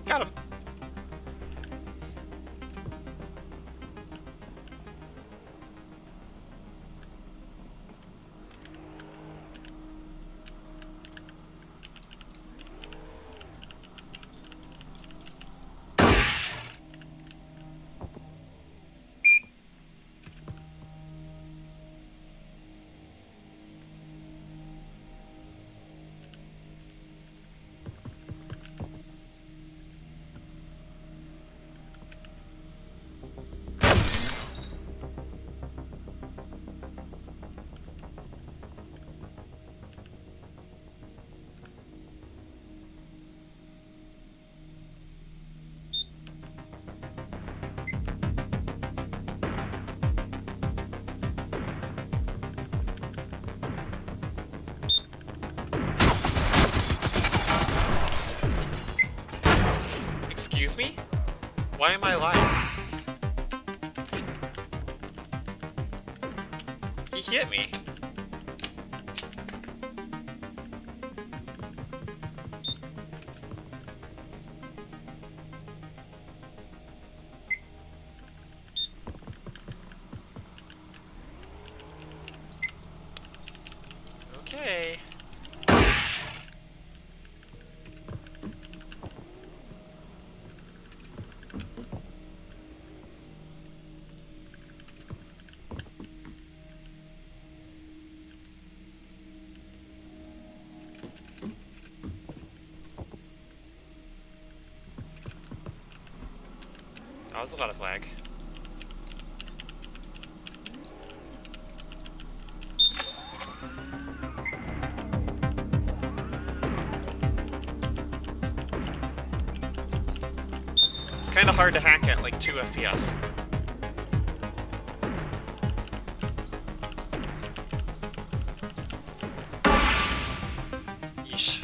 S1: Got him. Excuse me? Why am I alive? He hit me. That was a lot of lag. It's kind of hard to hack at like 2 FPS. Yeesh.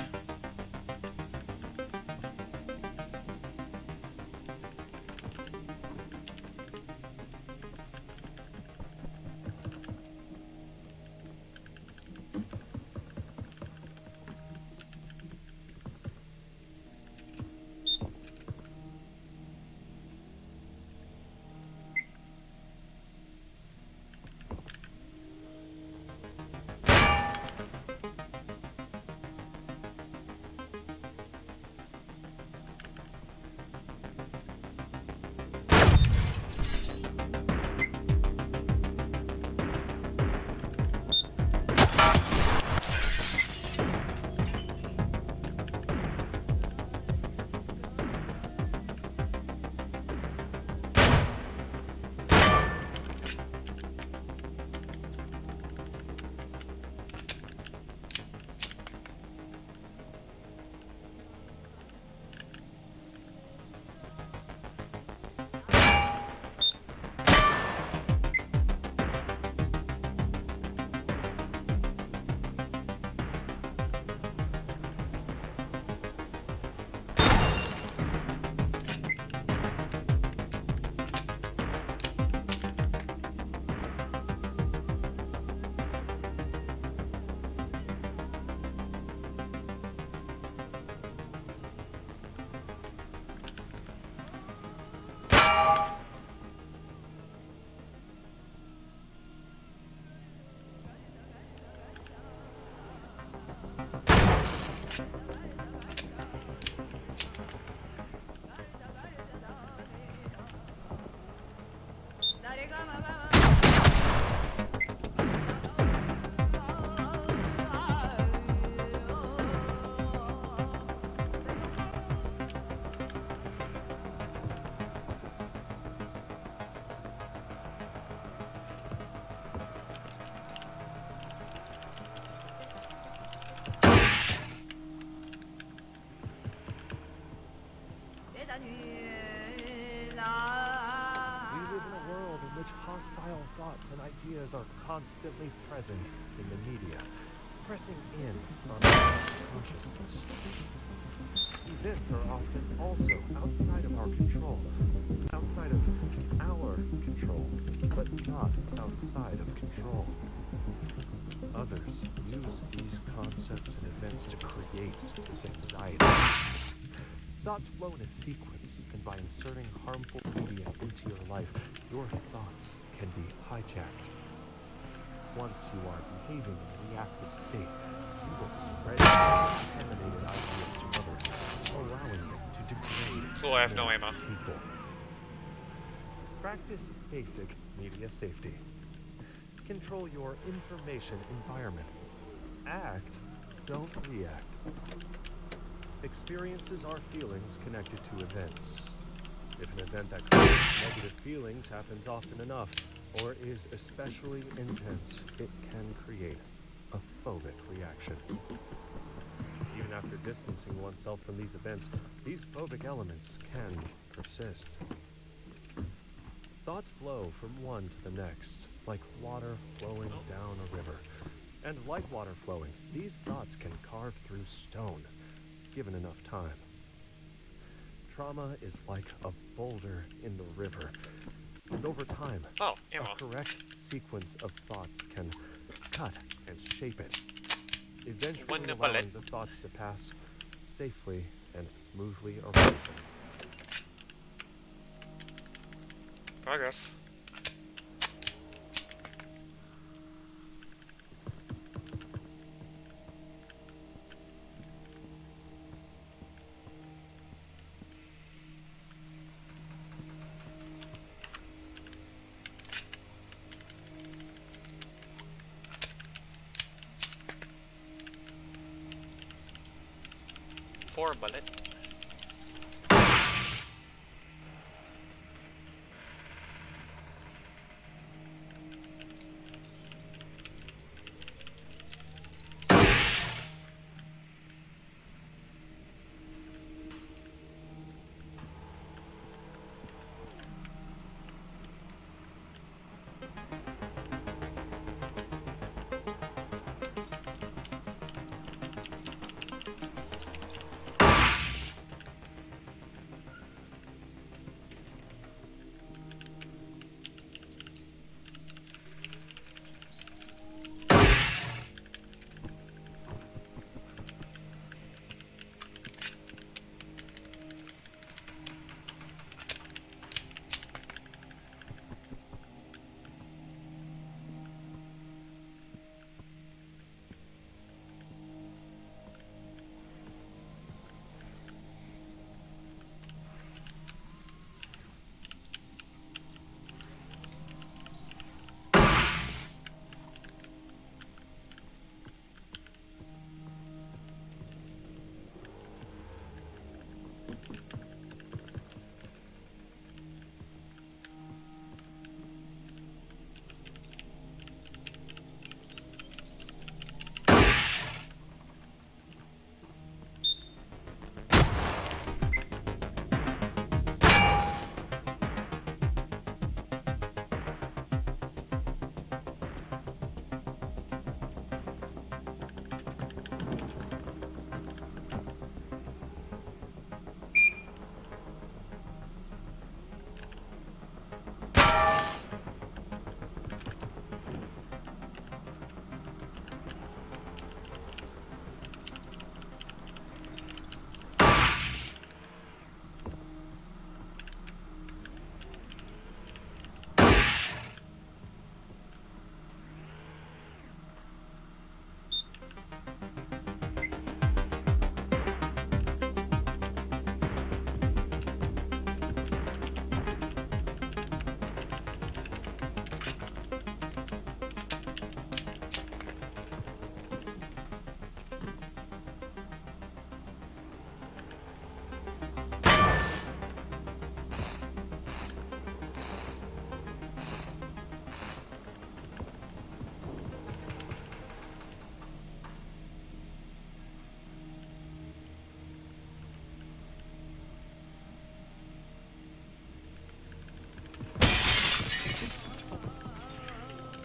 S2: We live in a world in which hostile thoughts and ideas are constantly present in the media, pressing in on our consciousness. Events are often also outside of our control, outside of our control, but not outside of control. Others use these concepts and events to create this anxiety. Thoughts flow in a sequence, and by inserting harmful media into your life, your thoughts can be hijacked. Once you are behaving in a reactive state, you will spread contaminated ideas to others, allowing them to degrade
S1: Cool, I have no ammo.
S2: people. Practice basic media safety. Control your information environment. Act, don't react. Experiences are feelings connected to events. If an event that creates negative feelings happens often enough, or is especially intense, it can create a phobic reaction. Even after distancing oneself from these events, these phobic elements can persist. Thoughts flow from one to the next, like water flowing down a river. And like water flowing, these thoughts can carve through stone, given enough time. Trauma is like a boulder in the river, and over time,
S1: Oh, ammo.
S2: a correct sequence of thoughts can cut and shape it, eventually
S1: One
S2: allowing
S1: bullet.
S2: the thoughts to pass safely and smoothly around them.
S1: Progress. Four bullet.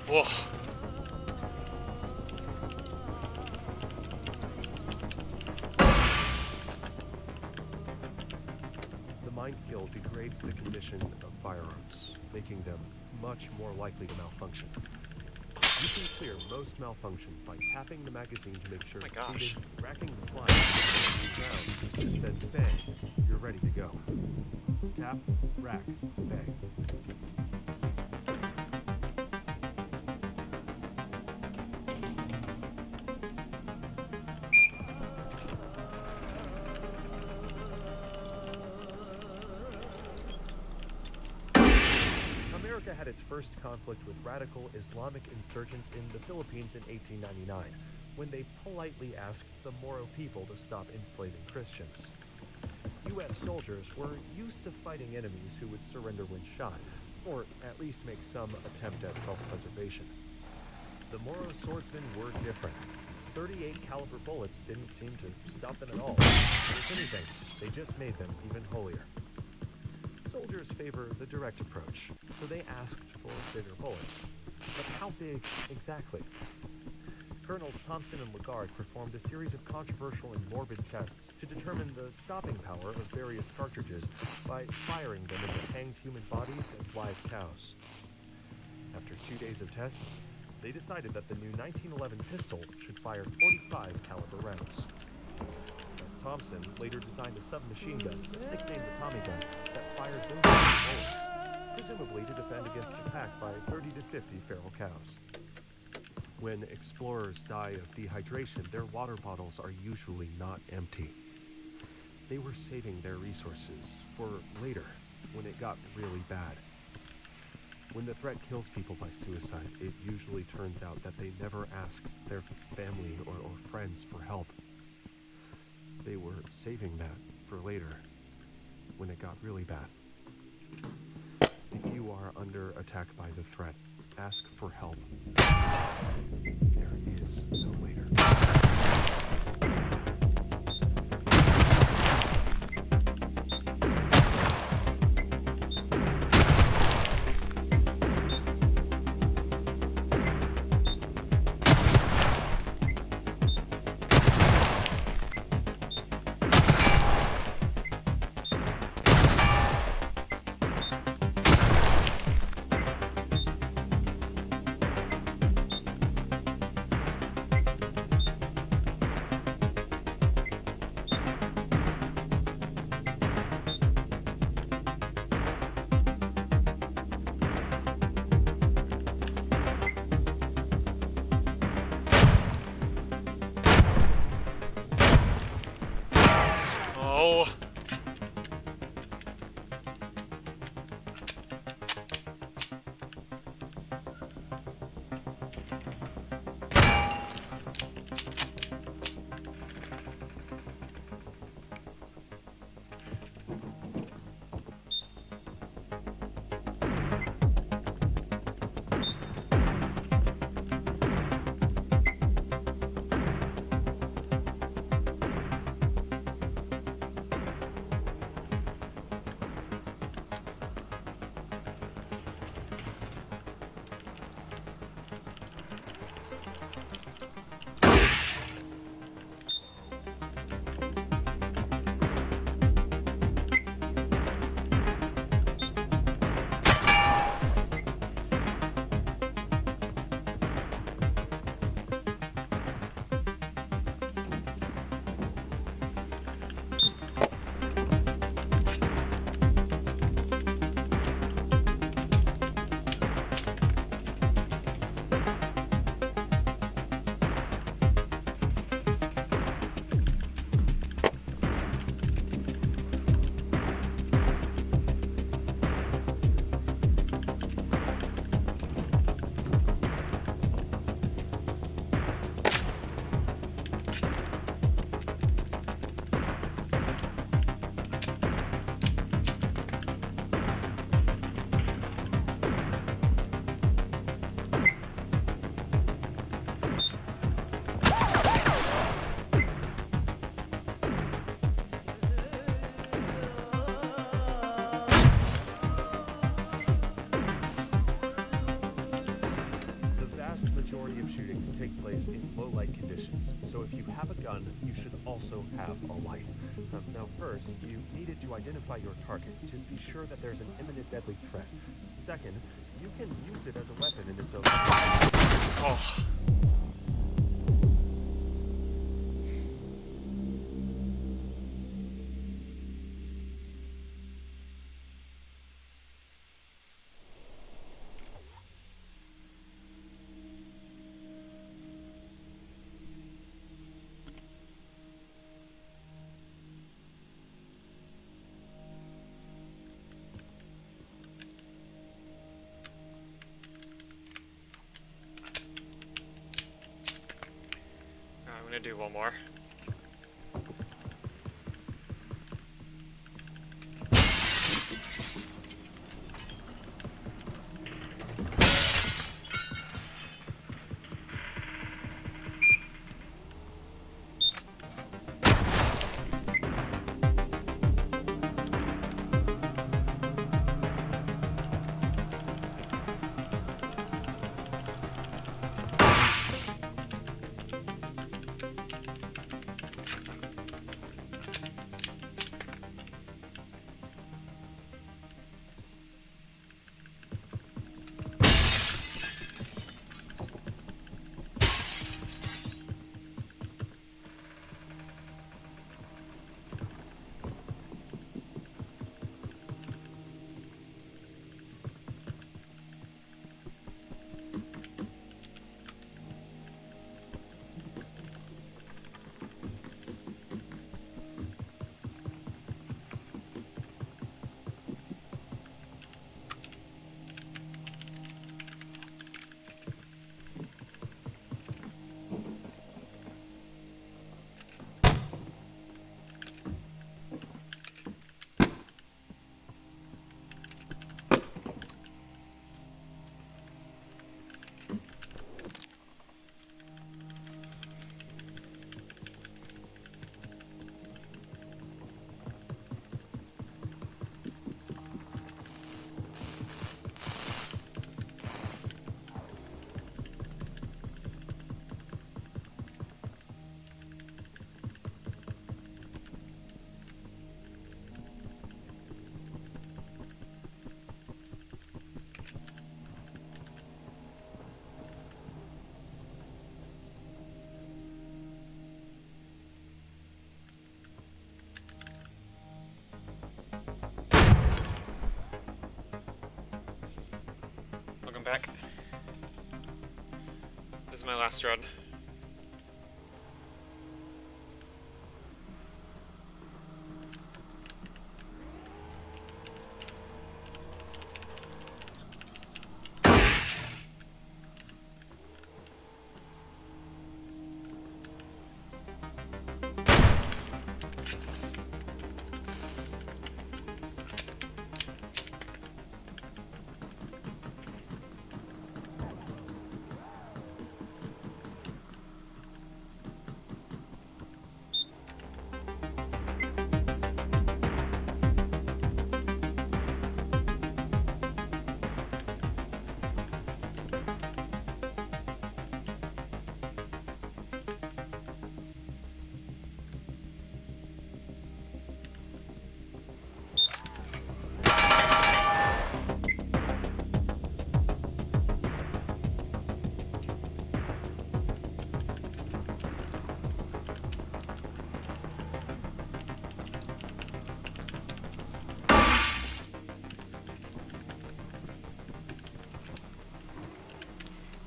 S1: Whoa.
S2: The minefield degrades the condition of firearms, making them much more likely to malfunction. You can clear most malfunction by tapping the magazine to make sure
S1: Oh my
S2: it's
S1: gosh.
S2: seated, racking the slide on the ground, then bang, you're ready to go. Tap, rack, bang. America had its first conflict with radical Islamic insurgents in the Philippines in 1899, when they politely asked the Moro people to stop enslaving Christians. U.S. soldiers were used to fighting enemies who would surrender when shot, or at least make some attempt at self-preservation. The Moro swordsmen were different. 38 caliber bullets didn't seem to stop them at all. If anything, they just made them even holier. Soldiers favor the direct approach, so they asked for bigger bullets. But how big exactly? Colonels Thompson and Lagarde performed a series of controversial and morbid tests to determine the stopping power of various cartridges by firing them into hanged human bodies and live cows. After 2 days of tests, they decided that the new 1911 pistol should fire 45 caliber rounds. Thompson later designed a submachine gun, nicknamed the Tommy gun, that fired those bullets, presumably to defend against attack by 30 to 50 feral cows. When explorers die of dehydration, their water bottles are usually not empty. They were saving their resources for later, when it got really bad. When the threat kills people by suicide, it usually turns out that they never asked their family or friends for help. They were saving that for later, when it got really bad. If you are under attack by the threat, ask for help. There is no later. gun, you should also have a light. Now first, you needed to identify your target to be sure that there's an imminent deadly threat. Second, you can use it as a weapon in its own.
S1: Oh. I'm gonna do one more. Welcome back. This is my last run.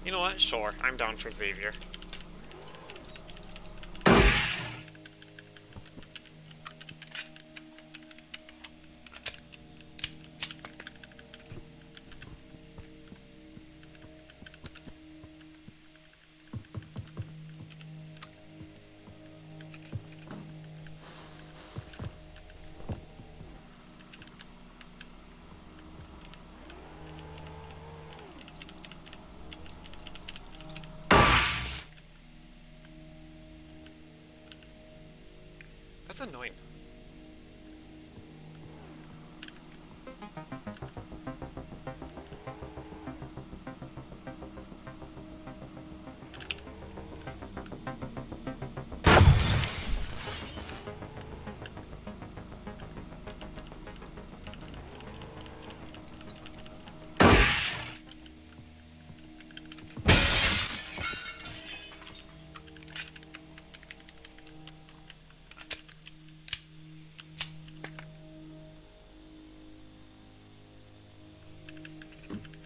S1: You know what? Sure, I'm down for Xavier. That's annoying.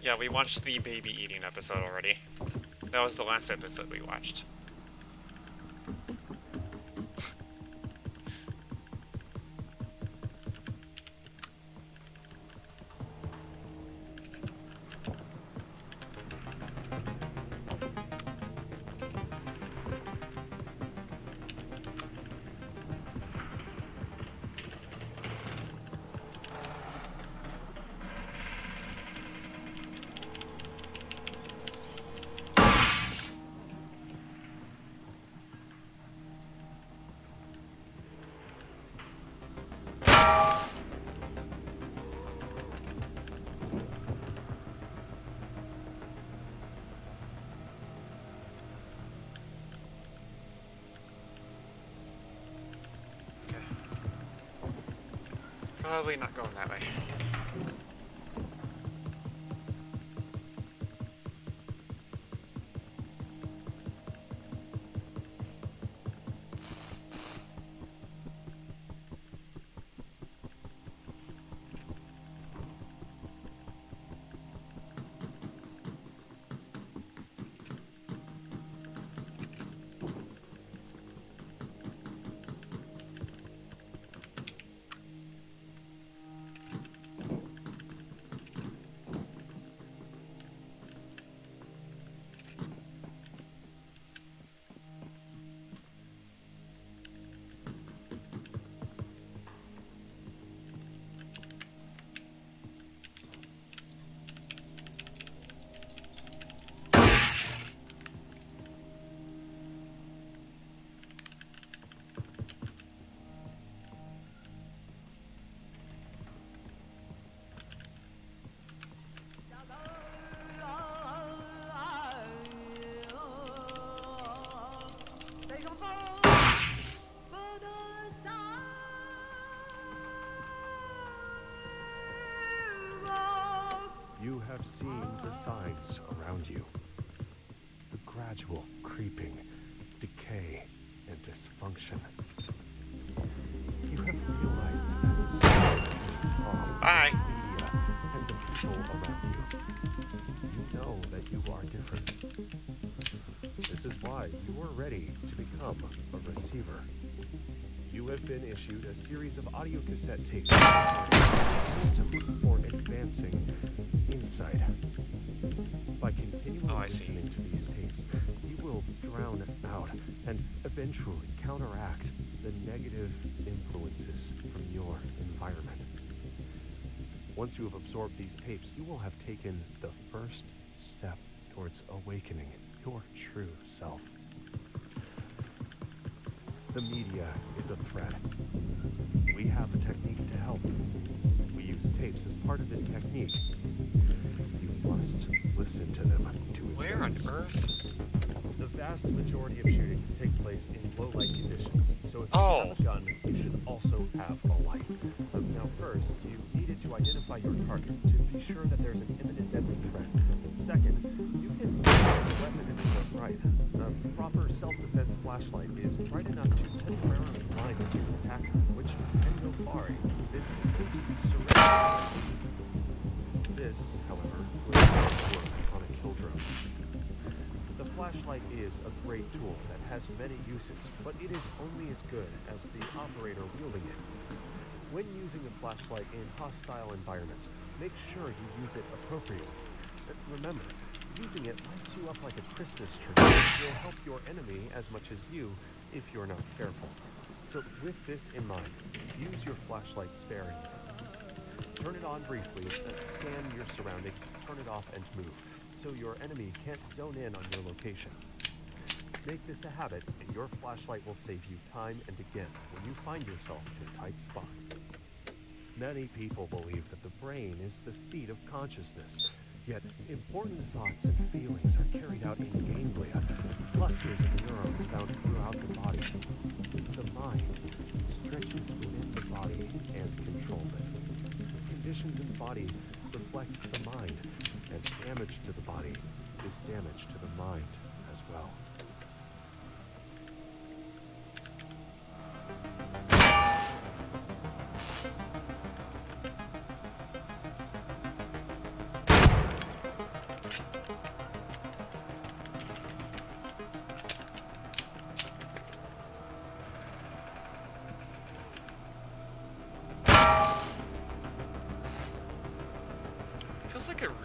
S1: Yeah, we watched the baby eating episode already. That was the last episode we watched. Probably not going that way.
S2: You have seen the signs around you. The gradual creeping, decay, and dysfunction. You have realized that
S1: Bye.
S2: media and the people around you. You know that you are different. This is why you are ready to become a receiver. You have been issued a series of audio cassette tapes for advancing insight. By continually listening to these tapes, you will drown out and eventually counteract the negative influences from your environment. Once you have absorbed these tapes, you will have taken the first step towards awakening your true self. The media is a threat. We have a technique to help. We use tapes as part of this technique. You must listen to them to
S1: Where on
S2: advance.
S1: earth?
S2: The vast majority of shootings take place in low light conditions. So if you have a gun, you should also have a light. Now first, you needed to identify your target to be sure that there's an imminent deadly threat. Second, you can use the weapon in its own right. A proper self-defense flashlight is bright enough to temporarily blind the attacker, which can go far in convincing them to surrender. This, however, will not work on a kill drone. The flashlight is a great tool that has many uses, but it is only as good as the operator wielding it. When using a flashlight in hostile environments, make sure you use it appropriately. Remember, using it lights you up like a Christmas tree. It will help your enemy as much as you if you're not careful. So with this in mind, use your flashlight sparingly. Turn it on briefly, scan your surroundings, turn it off and move, so your enemy can't zone in on your location. Make this a habit, and your flashlight will save you time and again when you find yourself in a tight spot. Many people believe that the brain is the seat of consciousness, yet important thoughts and feelings are carried out in ganglia, clusters of neurons found throughout the body. The mind stretches within the body and controls it. Conditions in the body reflect the mind, and damage to the body is damage to the mind as well.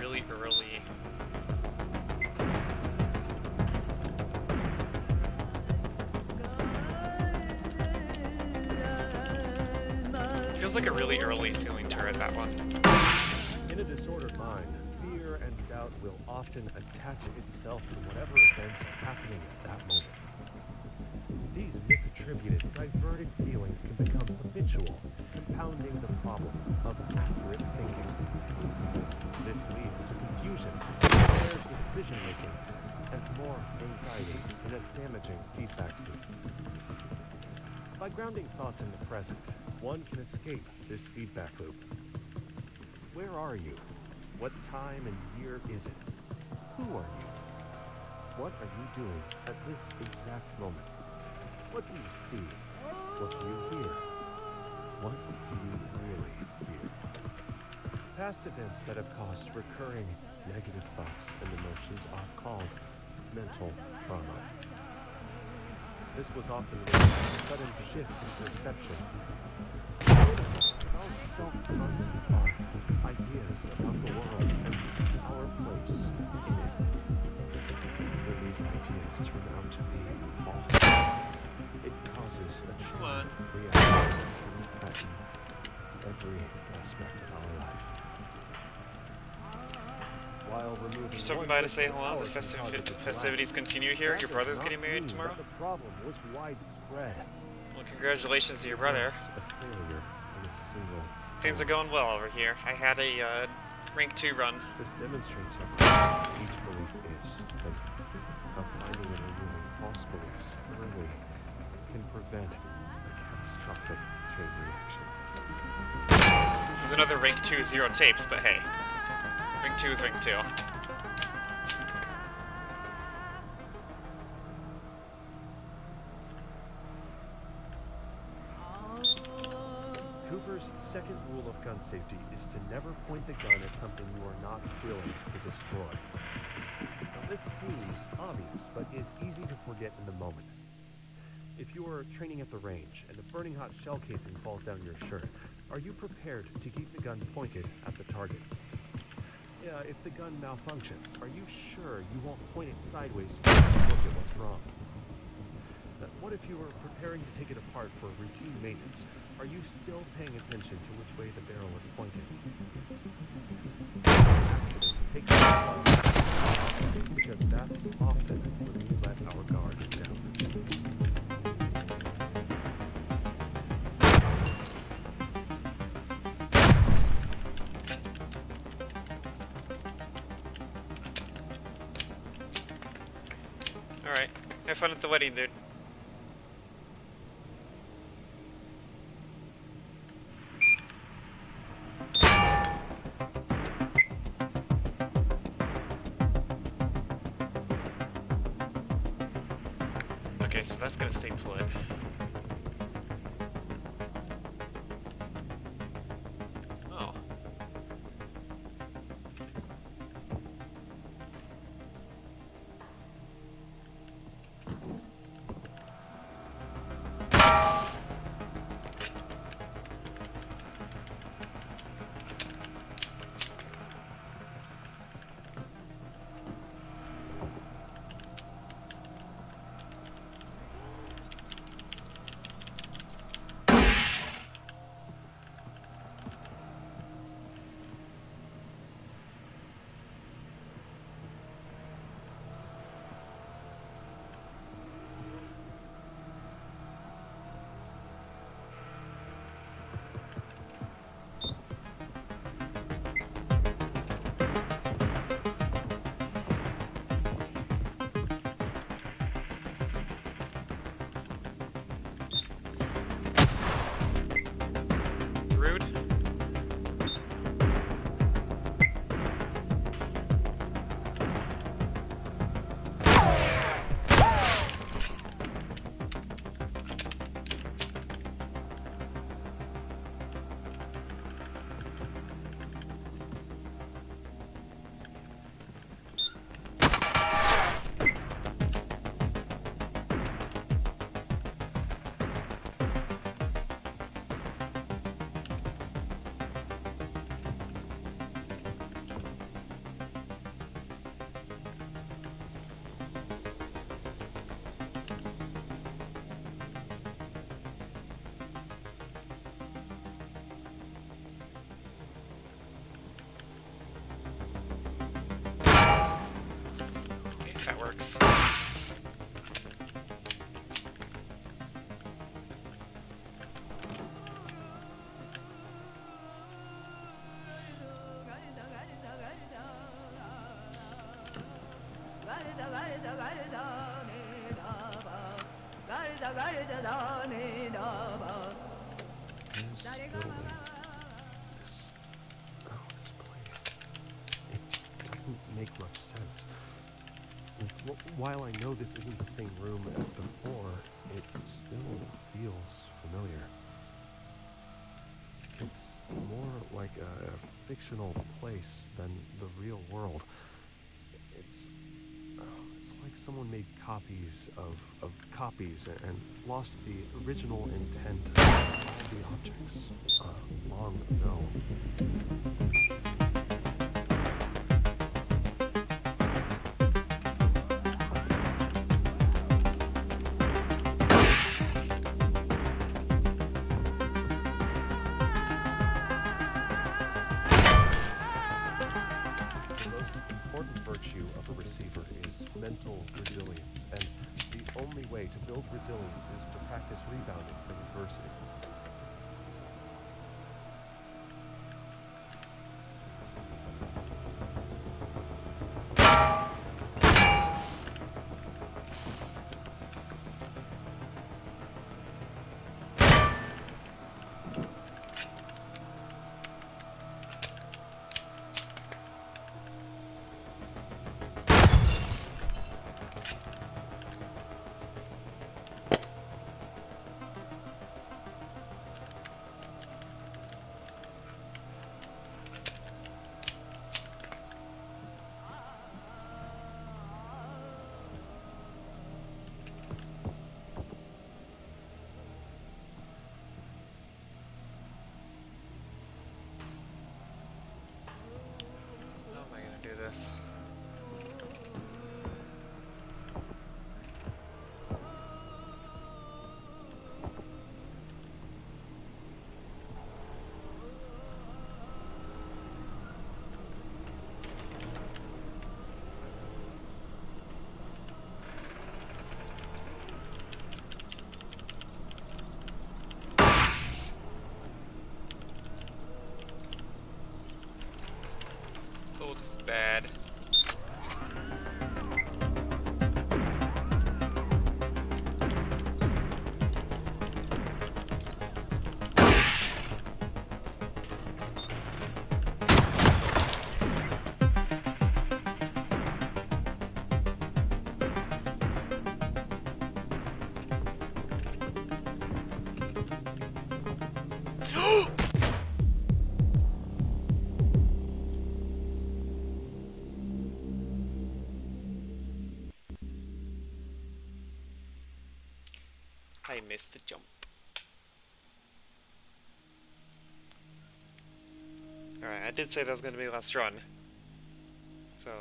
S1: really early. Feels like a really early ceiling turret, that one.
S2: In a disordered mind, fear and doubt will often attach itself to whatever events are happening at that moment. These misattributed, diverted feelings can become habitual, compounding the problem of accurate thinking. This leads to confusion, impaired decision-making, and more anxiety in a damaging feedback loop. By grounding thoughts in the present, one can escape this feedback loop. Where are you? What time and year is it? Who are you? What are you doing at this exact moment? What do you see? What do you hear? What do you really hear? Past events that have caused recurring negative thoughts and emotions are called mental trauma. This was often linked to a sudden shift in perception. How self-conscious are ideas about the world and our place in it. When these ideas turn out to be false, it causes a
S1: Come on.
S2: chain reaction that can threaten every aspect of our life. While removing
S1: Just stopping
S2: one
S1: by to say
S2: critical
S1: hello. The
S2: power from cognitive
S1: festivities
S2: collapse,
S1: continue here.
S2: that
S1: Your
S2: does
S1: brother's
S2: not
S1: getting married
S2: mean
S1: tomorrow.
S2: that the problem was widespread.
S1: Well, congratulations to your brother.
S2: A failure in a single
S1: Things are going well over here. I had a rank 2 run.
S2: This demonstrates how powerful each belief is, and how finding and removing false beliefs early can prevent a catastrophic chain reaction.
S1: There's another rank 2 0 tapes, but hey. Rank 2 is rank 2.
S2: Cooper's second rule of gun safety is to never point the gun at something you are not willing to destroy. Now, this seems obvious, but is easy to forget in the moment. If you are training at the range and a burning hot shell casing falls down your shirt, are you prepared to keep the gun pointed at the target? Yeah, if the gun malfunctions, are you sure you won't point it sideways to look at what's wrong? What if you were preparing to take it apart for routine maintenance? Are you still paying attention to which way the barrel is pointed? Accident takes time, because that's often when we let our guard down.
S1: Alright. Have fun at the wedding, dude. Okay, so that's gonna stay put. Oh. That works.
S2: This building, this place, it doesn't make much sense. While I know this isn't the same room as before, it still feels familiar. It's more like a fictional place than the real world. It's like someone made copies of copies and lost the original intent of all the objects long ago. The most important virtue of a receiver is mental resilience, and the only way to build resilience is to practice rebounding from adversity.
S1: How am I gonna do this? Oh, this is bad. I missed the jump. Alright, I did say that was going to be the last run. So,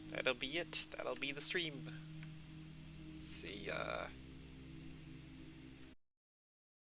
S1: that'll be it. That'll be the stream. See ya.